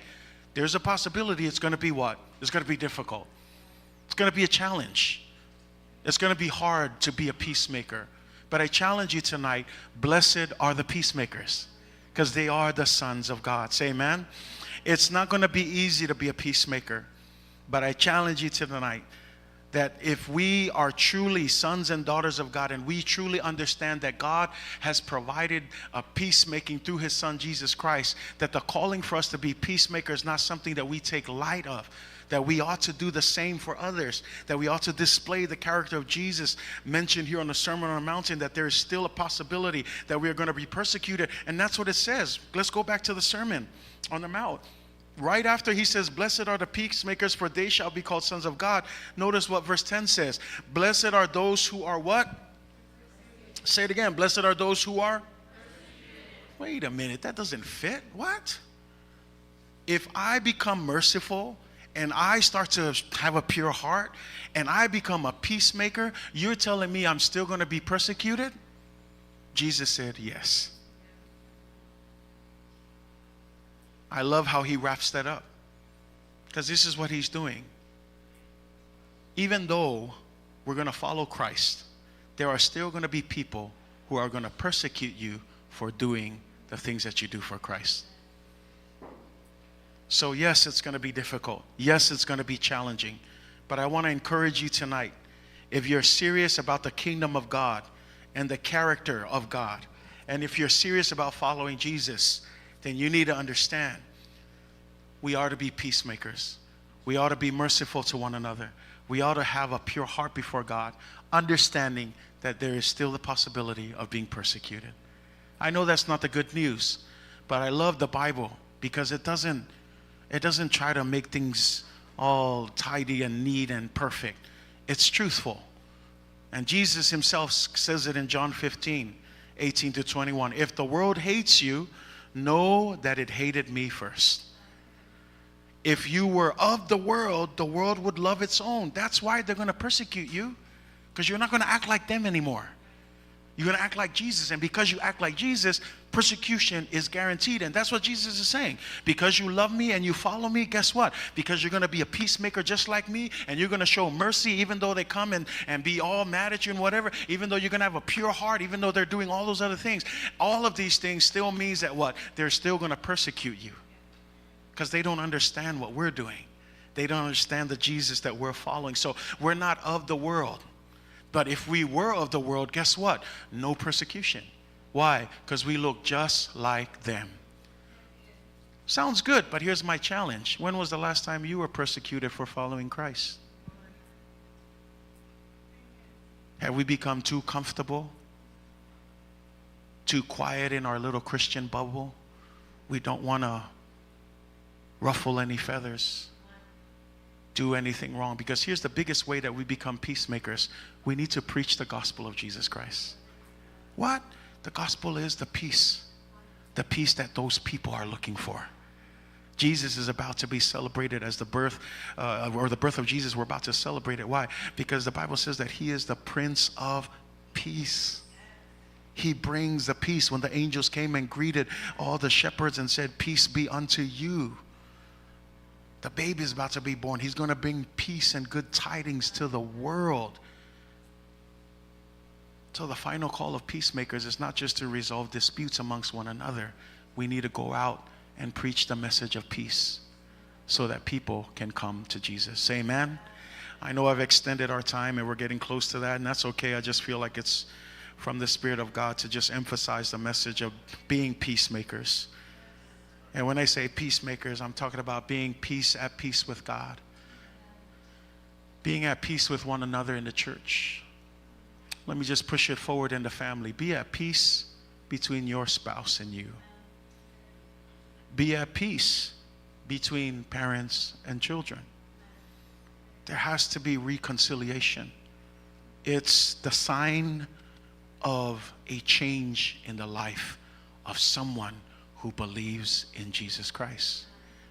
There's a possibility it's going to be what? It's going to be difficult. It's going to be a challenge. It's going to be hard to be a peacemaker. But I challenge you tonight, blessed are the peacemakers, because they are the sons of God. Say amen. It's not going to be easy to be a peacemaker, but I challenge you tonight that if we are truly sons and daughters of God and we truly understand that God has provided a peacemaking through his son Jesus Christ, that the calling for us to be peacemakers is not something that we take light of, that we ought to do the same for others, that we ought to display the character of Jesus mentioned here on the Sermon on the Mountain, that there is still a possibility that we are going to be persecuted. And that's what it says. Let's go back to the Sermon on the Mount. Right after he says, blessed are the peacemakers, for they shall be called sons of God. Notice what verse 10 says. Blessed are those who are what? Say it again. Blessed are those who are? Wait a minute, that doesn't fit. What? If I become merciful and I start to have a pure heart and I become a peacemaker, you're telling me I'm still going to be persecuted? Jesus said yes. I love how he wraps that up, because this is what he's doing. Even though we're going to follow Christ, there are still going to be people who are going to persecute you for doing the things that you do for Christ. So yes, it's going to be difficult. Yes, it's going to be challenging. But I want to encourage you tonight, if you're serious about the kingdom of God and the character of God, and if you're serious about following Jesus, then you need to understand we are to be peacemakers. We ought to be merciful to one another. We ought to have a pure heart before God, understanding that there is still the possibility of being persecuted. I know that's not the good news, but I love the Bible because it doesn't try to make things all tidy and neat and perfect. It's truthful. And Jesus himself says it in John 15:18-21. If the world hates you, know that it hated me first. If you were of the world would love its own. That's why they're going to persecute you, because you're not going to act like them anymore. You're going to act like Jesus. And because you act like Jesus, persecution is guaranteed. And that's what Jesus is saying. Because you love me and you follow me, guess what? Because you're going to be a peacemaker just like me, and you're going to show mercy even though they come and be all mad at you and whatever, even though you're going to have a pure heart, even though they're doing all those other things. All of these things still means that what? They're still going to persecute you, because they don't understand what we're doing. They don't understand the Jesus that we're following. So we're not of the world. But if we were of the world, guess what? No persecution. Why? Because we look just like them. Sounds good, but here's my challenge. When was the last time you were persecuted for following Christ? Have we become too comfortable? Too quiet in our little Christian bubble? We don't want to ruffle any feathers, do anything wrong. Because here's the biggest way that we become peacemakers. We need to preach the gospel of Jesus Christ. What? The gospel is the peace that those people are looking for. Jesus is about to be celebrated as the birth of Jesus. We're about to celebrate it. Why? Because the Bible says that he is the Prince of Peace. He brings the peace. When the angels came and greeted all the shepherds and said, peace be unto you. The baby is about to be born. He's going to bring peace and good tidings to the world. So the final call of peacemakers is not just to resolve disputes amongst one another. We need to go out and preach the message of peace so that people can come to Jesus. Say amen. I know I've extended our time and we're getting close to that, and that's okay. I just feel like it's from the Spirit of God to just emphasize the message of being peacemakers. And when I say peacemakers, I'm talking about being at peace with God. Being at peace with one another in the church. Let me just push it forward in the family. Be at peace between your spouse and you. Be at peace between parents and children. There has to be reconciliation. It's the sign of a change in the life of someone who believes in Jesus Christ.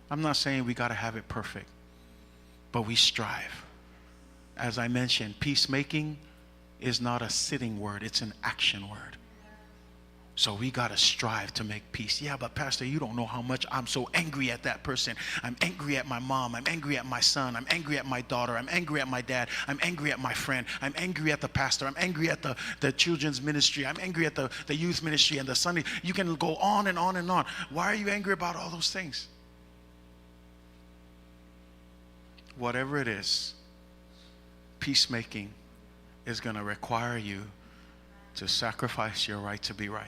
I'm not saying we got to have it perfect, but we strive. As I mentioned, peacemaking is not a sitting word, it's an action word. So we got to strive to make peace. Yeah, but Pastor, you don't know how much I'm so angry at that person. I'm angry at my mom. I'm angry at my son. I'm angry at my daughter. I'm angry at my dad. I'm angry at my friend. I'm angry at the pastor. I'm angry at the children's ministry. I'm angry at the youth ministry and the Sunday. You can go on and on and on. Why are you angry about all those things? Whatever it is, peacemaking is going to require you to sacrifice your right to be right.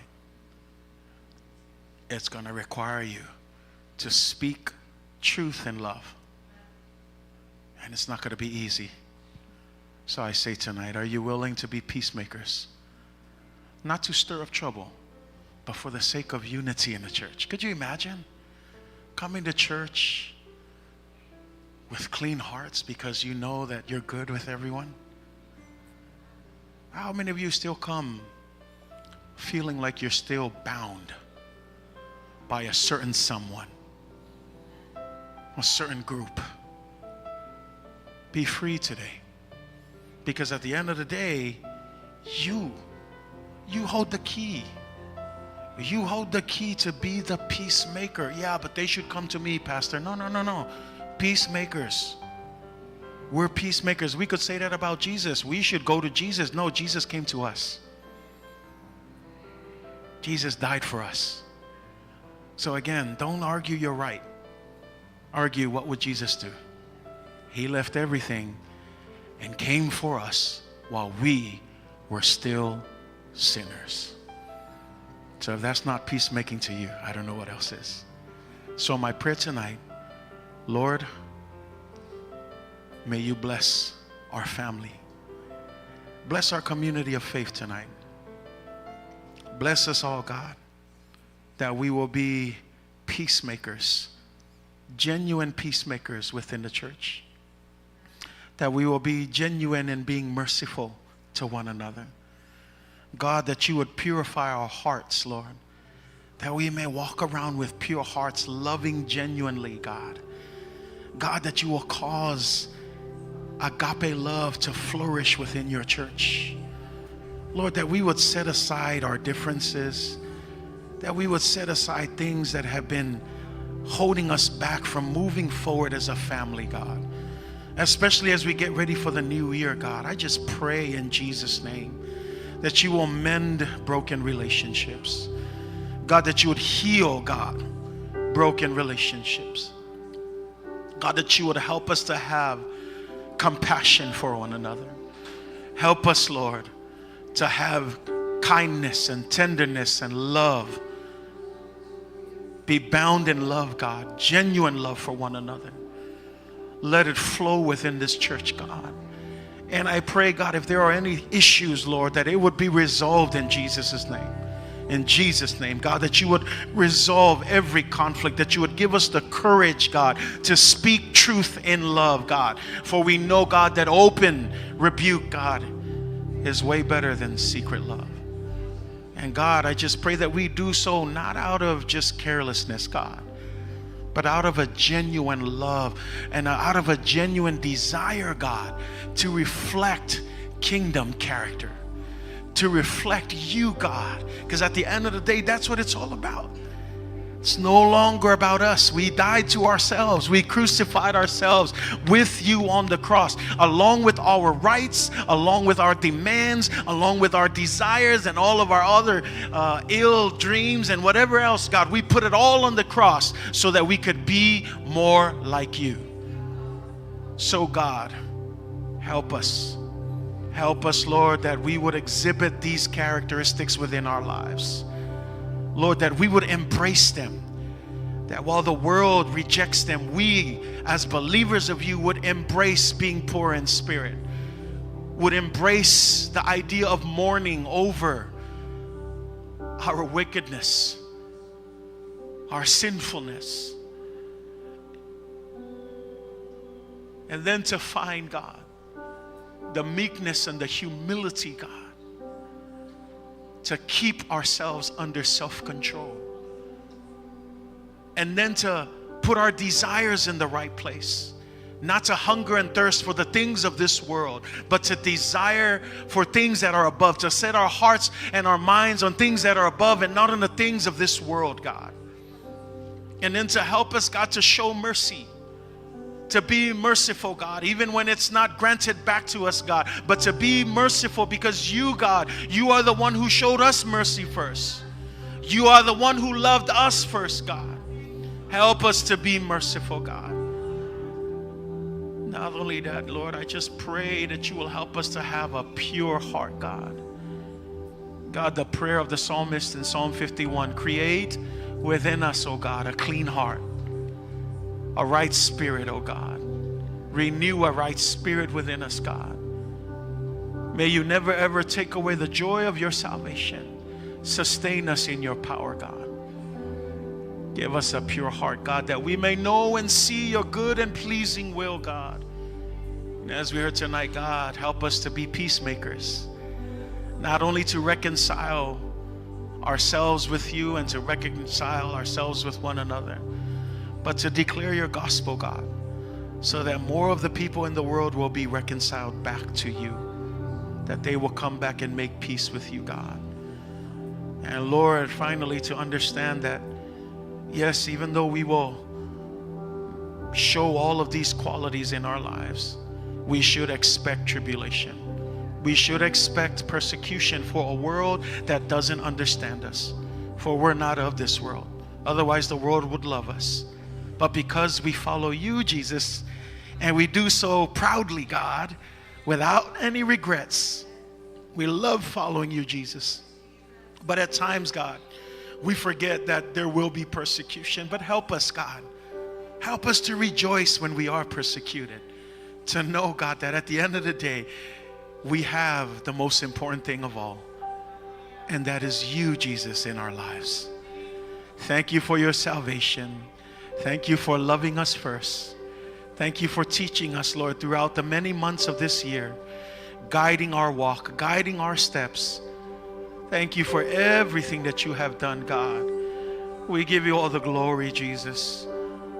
It's going to require you to speak truth in love. And it's not going to be easy. So I say tonight, are you willing to be peacemakers? Not to stir up trouble, but for the sake of unity in the church. Could you imagine coming to church with clean hearts because you know that you're good with everyone? How many of you still come feeling like you're still bound by a certain someone, a certain group. Be free today. Because at the end of the day, you hold the key. You hold the key to be the peacemaker. Yeah, but they should come to me, Pastor. No. Peacemakers. We're peacemakers. We could say that about Jesus. We should go to Jesus. No, Jesus came to us. Jesus died for us. So again, don't argue you're right. Argue, what would Jesus do? He left everything and came for us while we were still sinners. So if that's not peacemaking to you, I don't know what else is. So my prayer tonight, Lord, may you bless our family. Bless our community of faith tonight. Bless us all, God, that we will be peacemakers, genuine peacemakers within the church. That we will be genuine in being merciful to one another. God, that you would purify our hearts, Lord. That we may walk around with pure hearts, loving genuinely, God. God, that you will cause agape love to flourish within your church. Lord, that we would set aside our differences. That we would set aside things that have been holding us back from moving forward as a family, God. Especially as we get ready for the new year, God. I just pray in Jesus' name that you will mend broken relationships. God, that you would heal, God, broken relationships. God, that you would help us to have compassion for one another. Help us, Lord, to have kindness and tenderness and love. Be bound in love, God, genuine love for one another. Let it flow within this church, God. And I pray, God, if there are any issues, Lord, that it would be resolved in Jesus' name. In Jesus' name, God, that you would resolve every conflict, that you would give us the courage, God, to speak truth in love, God. For we know, God, that open rebuke, God, is way better than secret love. And God, I just pray that we do so not out of just carelessness, God, but out of a genuine love and out of a genuine desire, God, to reflect kingdom character, to reflect you, God. Because at the end of the day, that's what it's all about. It's no longer about us. We died to ourselves. We crucified ourselves with you on the cross, along with our rights, along with our demands, along with our desires and all of our other ill dreams and whatever else, God. We put it all on the cross so that we could be more like you. So God, help us. Help us, Lord, that we would exhibit these characteristics within our lives. Lord, that we would embrace them. That while the world rejects them, we as believers of you would embrace being poor in spirit. Would embrace the idea of mourning over our wickedness, our sinfulness. And then to find, God, the meekness and the humility, God, to keep ourselves under self-control. And then to put our desires in the right place. Not to hunger and thirst for the things of this world, but to desire for things that are above. To set our hearts and our minds on things that are above and not on the things of this world, God. And then to help us, God, to show mercy. To be merciful, God, even when it's not granted back to us, God, but to be merciful because you, God, you are the one who showed us mercy first. You are the one who loved us first, God. Help us to be merciful, God. Not only that, Lord, I just pray that you will help us to have a pure heart, God. God, the prayer of the psalmist in Psalm 51, create within us, oh God, a clean heart. A right spirit, oh God. Renew a right spirit within us, God. May you never ever take away the joy of your salvation. Sustain us in your power, God. Give us a pure heart, God, that we may know and see your good and pleasing will, God. And as we heard tonight, God, help us to be peacemakers. Not only to reconcile ourselves with you and to reconcile ourselves with one another, but to declare your gospel, God, so that more of the people in the world will be reconciled back to you, that they will come back and make peace with you, God. And Lord, finally to understand that, yes, even though we will show all of these qualities in our lives, we should expect tribulation. We should expect persecution for a world that doesn't understand us, for we're not of this world. Otherwise, the world would love us. But because we follow you, Jesus, and we do so proudly, God, without any regrets, we love following you, Jesus. But at times, God, we forget that there will be persecution. But help us, God. Help us to rejoice when we are persecuted. To know, God, that at the end of the day, we have the most important thing of all. And that is you, Jesus, in our lives. Thank you for your salvation. Thank you for loving us first. Thank you for teaching us, Lord, throughout the many months of this year, guiding our walk, guiding our steps. Thank you for everything that you have done, God. We give you all the glory, Jesus.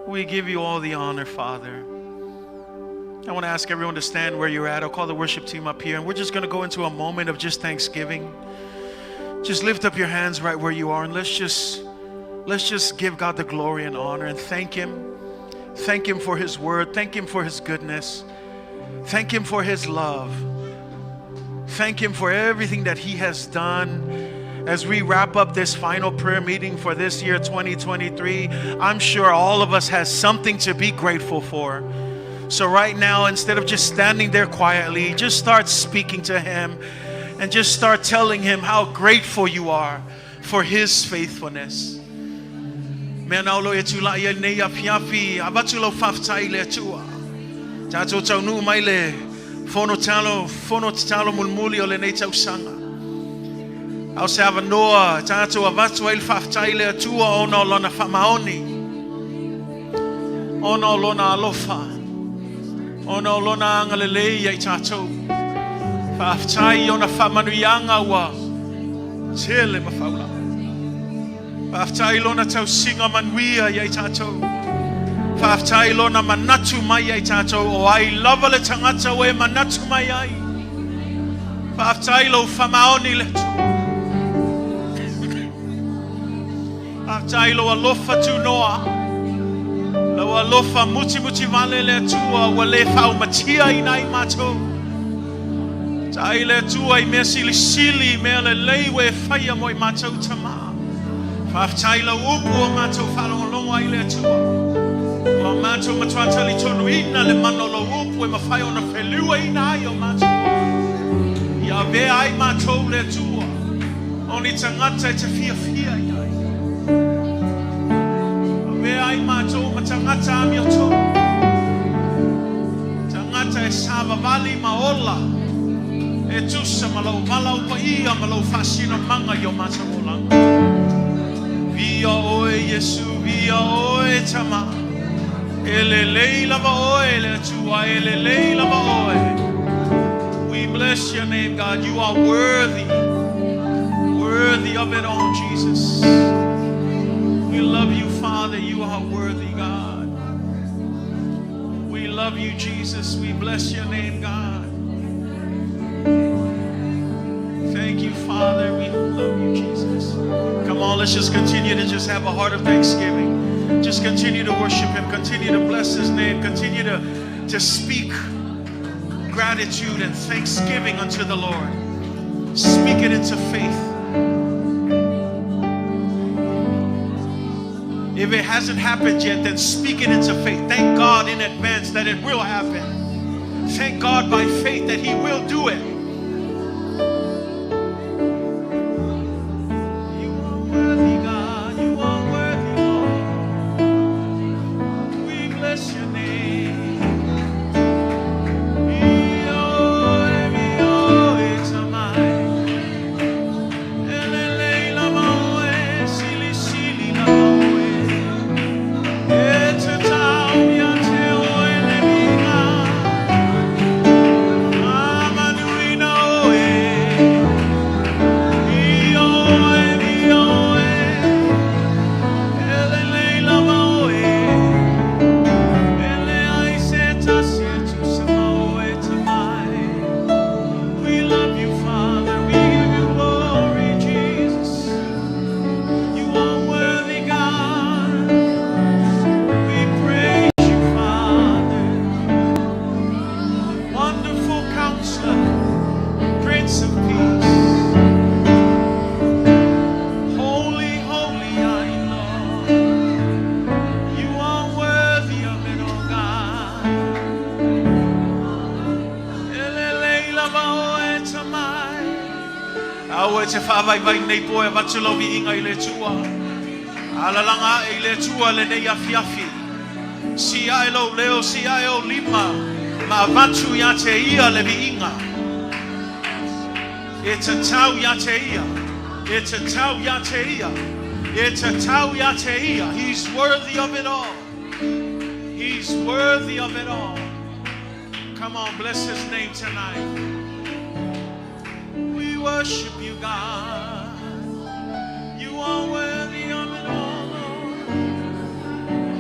We give you all the honor, Father. I want to ask everyone to stand where you're at. I'll call the worship team up here, and we're just going to go into a moment of just thanksgiving. Just lift up your hands right where you are, and let's just give God the glory and honor and thank Him. Thank Him for His word. Thank Him for His goodness. Thank Him for His love. Thank Him for everything that He has done. As we wrap up this final prayer meeting for this year, 2023, I'm sure all of us has something to be grateful for. So right now, instead of just standing there quietly, just start speaking to Him and just start telling Him how grateful you are for His faithfulness. Fono talo mulmuli o le nei tau sanga. Au se ava noa, tātou avatu ai le whaftai le atua ono lona whamaoni. Ono lona alofa. Ono lona anga le lei ai tātou. Whaftai ona whamanuianga wa. Tele mawhaula. Whaftai lona tau singa manuia ai tātou. Whaftai lona manatu mai ai tātou o ai lava le tangata o e manatu mai ai. Whaftai lo whamaoni le tu. Whaftai lo alofa tu noa. Lo alofa muti vale le tua wa le whau matia i nai mātou. Tai le tua i mea sili mea le leiwe whaia mo i mātou tama. Whaftai lo upu o mātou whalongongo ai le tua. O mātou matuatali tonu ina le manolo upu e mawhai o na whelua ina ai o mātou. Ia vea ai mātou le tua. O ni tangata e te fia i ai. Vea ai mātou ma tangata ami o tō. Tangata e sāwa vali ma ola. E tusa ma lau malau pa ia ma lau whasino manga i o mātou o langa. Via oe Yesu, via oe tama. Ele leila va oe le tua, ele leila va oe. We bless your name, God. You are worthy. Worthy of it all, Jesus. We love you, Father. You are worthy, God. We love you, Jesus. We bless your name, God. Thank you, Father. We love you, Jesus. Come on, let's just continue to just have a heart of thanksgiving. Just continue to worship Him. Continue to bless His name. Continue to speak gratitude and thanksgiving unto the Lord. Speak it into faith. If it hasn't happened yet, then speak it into faith. Thank God in advance that it will happen. Thank God by faith that He will do it. te whaavai nei poe watulovi inga I le tua. Alalanga I le tua le nei afiafi. Si ai lo leo, si ai o lima. Ma vatu ia te ia le vi inga. It's a tau ia te ia. It's a tau ia te ia. It's a tau ia te ia. He's worthy of it all. He's worthy of it all. Come on, bless his name tonight. We worship you, God. You are worthy of it all, Lord.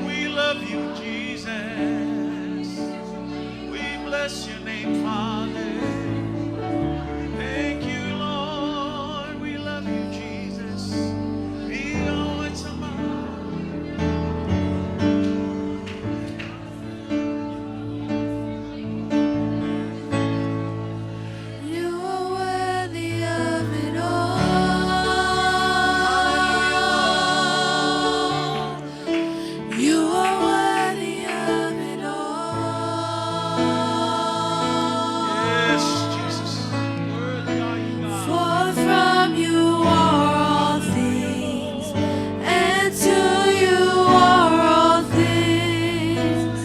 We love you, Jesus. We bless your name, Father. Thank you, Lord. We love you, Jesus. Be always among. You are worthy of it all. You are worthy of it all. Yes, Jesus. Worthy are you, God. For from you are all things, and to you are all things.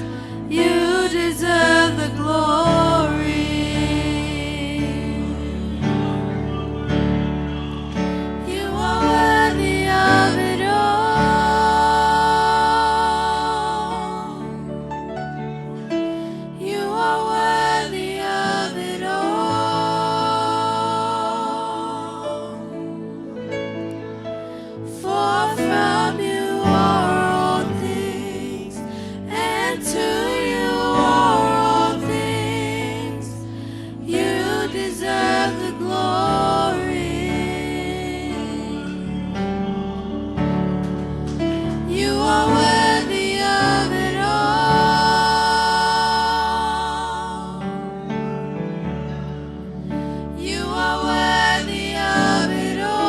You deserve the glory. You are worthy of it all. You are worthy of it all. For from you are all things, and to you are all things. You deserve the glory. You are worthy of it all. You are worthy of it all.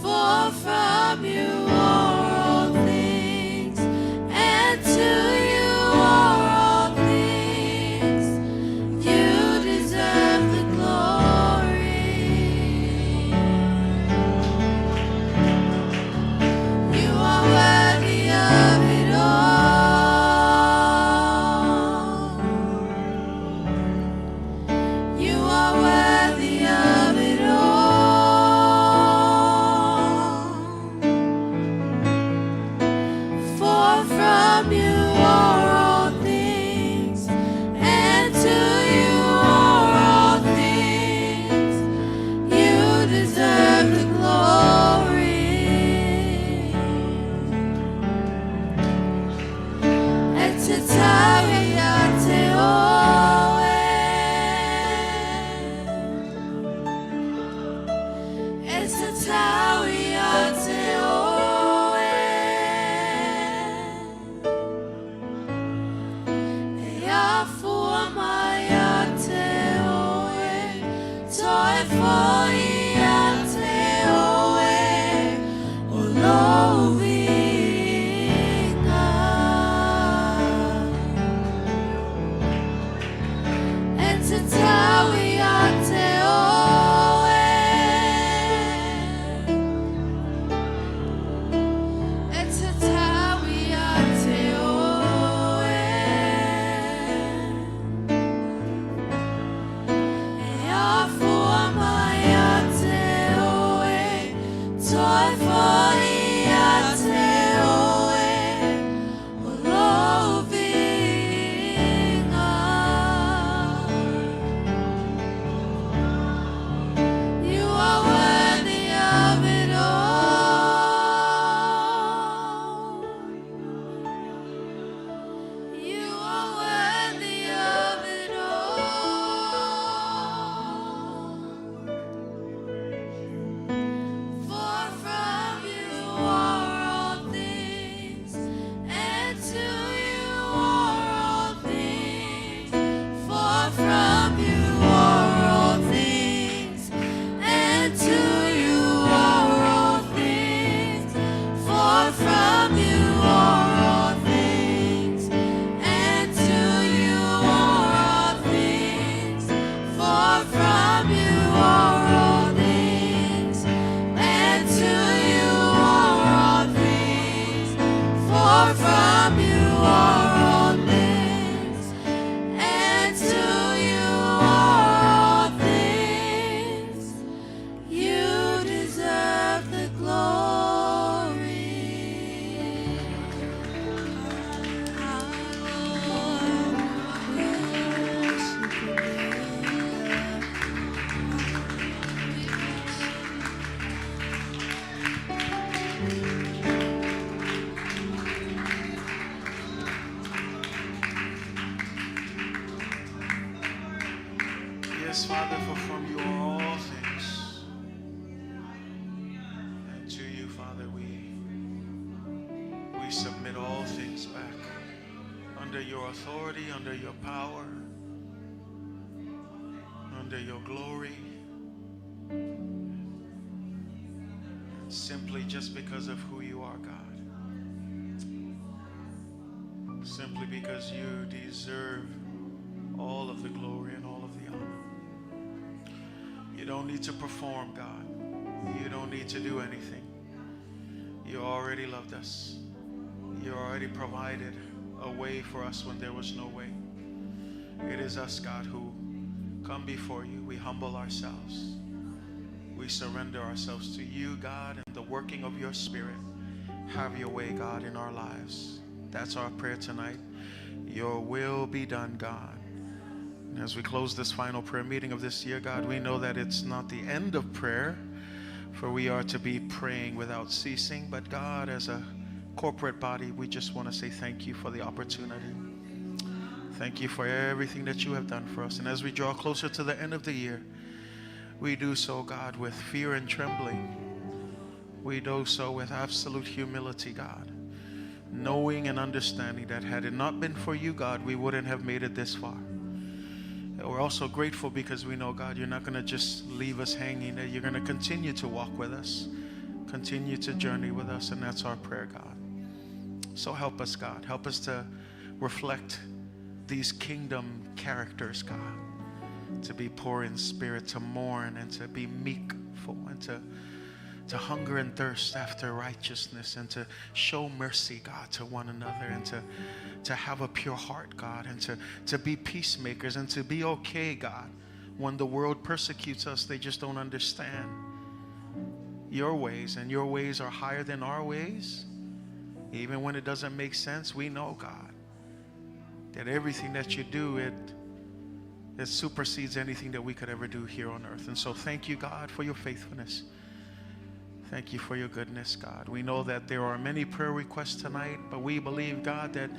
For from you are all things, and to you are all things. You deserve the glory. You are worthy of it all. You are worthy of it all. For from you are all things, and to you are all things. You deserve the glory. Et te taria te oe. Et te taria te oe. E afua mai a te oe. Toi foi a te oe. O lovinga. Et te taria te oe. Et te taria te oe. E afua mai a under your authority, under your power, under your glory, simply just because of who you are, God. Simply because you deserve all of the glory and all of the honor. You don't need to perform, God. You don't need to do anything. You already loved us. You already provided a way for us when there was no way. It is us, God, who come before you. We humble ourselves. We surrender ourselves to you, God, and the working of your Spirit. Have your way, God, in our lives. That's our prayer tonight. Your will be done, God. And as we close this final prayer meeting of this year, God, we know that it's not the end of prayer, for we are to be praying without ceasing. But God, as a corporate body, we just want to say thank you for the opportunity. Thank you for everything that you have done for us. And as we draw closer to the end of the year, we do so, God, with fear and trembling. We do so with absolute humility, God, knowing and understanding that had it not been for you, God, we wouldn't have made it this far. We're also grateful because we know, God, you're not going to just leave us hanging, that you're going to continue to walk with us, continue to journey with us, and that's our prayer, God. So help us, God. Help us to reflect these kingdom characters, God, to be poor in spirit, to mourn, and to be meekful, and to hunger and thirst after righteousness, and to show mercy, God, to one another, and to have a pure heart, God, and to be peacemakers, and to be okay, God, when the world persecutes us. They just don't understand your ways, and your ways are higher than our ways. Even when it doesn't make sense, we know, God, that everything that you do, it supersedes anything that we could ever do here on earth. And so thank you, God, for your faithfulness. Thank you for your goodness, God. We know that there are many prayer requests tonight, but we believe, God, that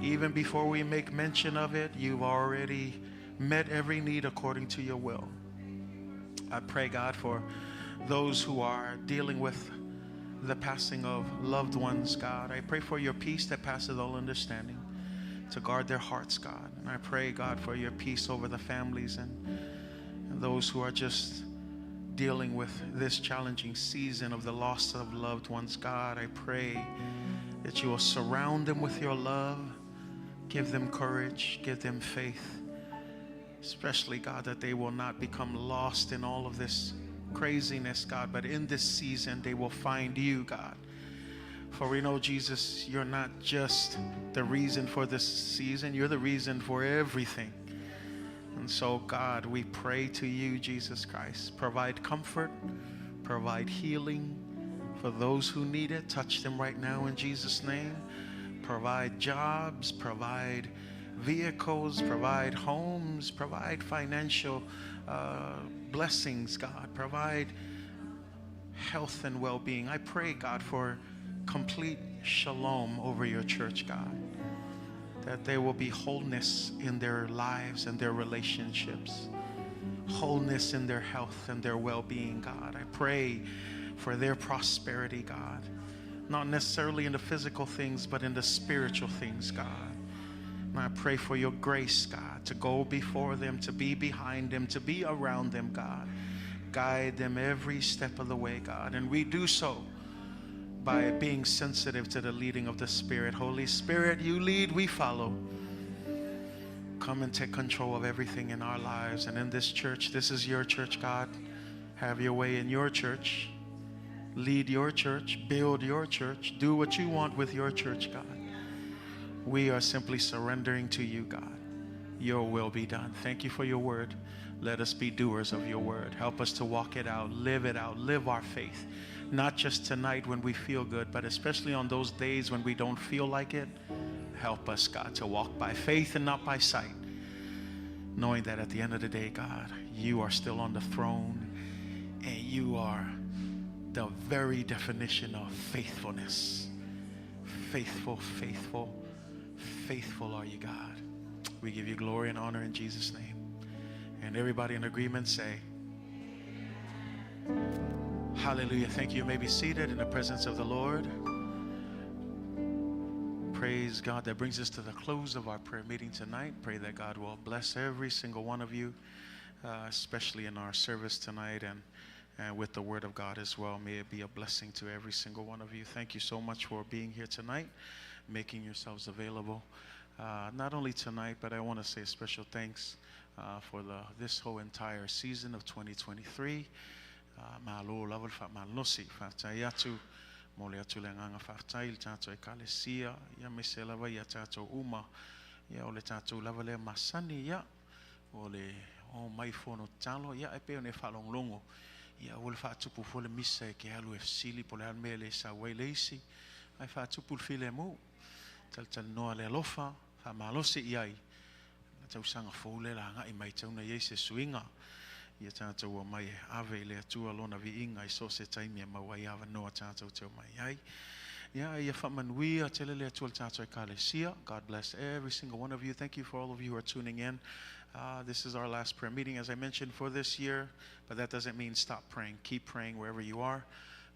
even before we make mention of it, you've already met every need according to your will. I pray, God, for those who are dealing with the passing of loved ones, God. I pray for your peace that passes all understanding to guard their hearts, God. And I pray, God, for your peace over the families and those who are just dealing with this challenging season of the loss of loved ones, God. I pray that you will surround them with your love, give them courage, give them faith, especially, God, that they will not become lost in all of this craziness, God, but in this season they will find you, God. For we know, Jesus, you're not just the reason for this season, you're the reason for everything. And so, God, we pray to you, Jesus Christ, provide comfort, provide healing for those who need it. Touch them right now in Jesus' name. Provide jobs, provide vehicles, provide homes, provide financial blessings, God. Provide health and well-being. I pray, God, for complete shalom over your church, God, that there will be wholeness in their lives and their relationships, wholeness in their health and their well-being, God. I pray for their prosperity, God, not necessarily in the physical things, but in the spiritual things, God. And I pray for your grace, God, to go before them, to be behind them, to be around them, God. Guide them every step of the way, God. And we do so by being sensitive to the leading of the Spirit. Holy Spirit, you lead, we follow. Come and take control of everything in our lives and in this church. This is your church, God. Have your way in your church. Lead your church. Build your church. Do what you want with your church, God. We are simply surrendering to you, God. Your will be done. Thank you for your word. Let us be doers of your word. Help us to walk it out, live our faith. Not just tonight when we feel good, but especially on those days when we don't feel like it. Help us, God, to walk by faith and not by sight, knowing that at the end of the day, God, you are still on the throne, and you are the very definition of faithfulness. Faithful, faithful, faithful are you, God. We give you glory and honor in Jesus' name. And everybody in agreement say, hallelujah. Thank you. You may be seated in the presence of the Lord. Praise Praise God. That brings us to the close of our prayer meeting tonight. Pray that God will bless every single one of you, especially in our service tonight and with the Word of God as well. May it be a blessing to every single one of you. Thank you so much for being here tonight, making yourselves available. Not only tonight, but I want to say a special thanks for this whole entire season of 2023. Malo level fa malosi fa tayatu mole atu le nganga fa tail tato e kalesia ya mesela va ya tato uma ya ole tato lava le masani ya ole o mai fono talo ya e pe ne fa longo ya ole fa tupu fole misa ke alu e sili pole al mele sa wailesi ai fa tupu Filemu tal no le lofa fa malosi iai tau sanga fole la nga i mai tau na yese swinga ia tātou mai ave le atua lona vi inga I so se taimi e mawai ava noa tātou tau mai ai. Ia whamanuia tele le atua tātou e kalesia. God bless every single one of you. Thank you for all of you who are tuning in. This is our last prayer meeting, as I mentioned, for this year, but that doesn't mean stop praying. Keep praying wherever you are.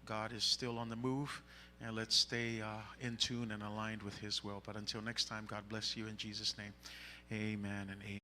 God is still on the move, and let's stay in tune and aligned with His will. But until next time, God bless you in Jesus' name. Amen and amen.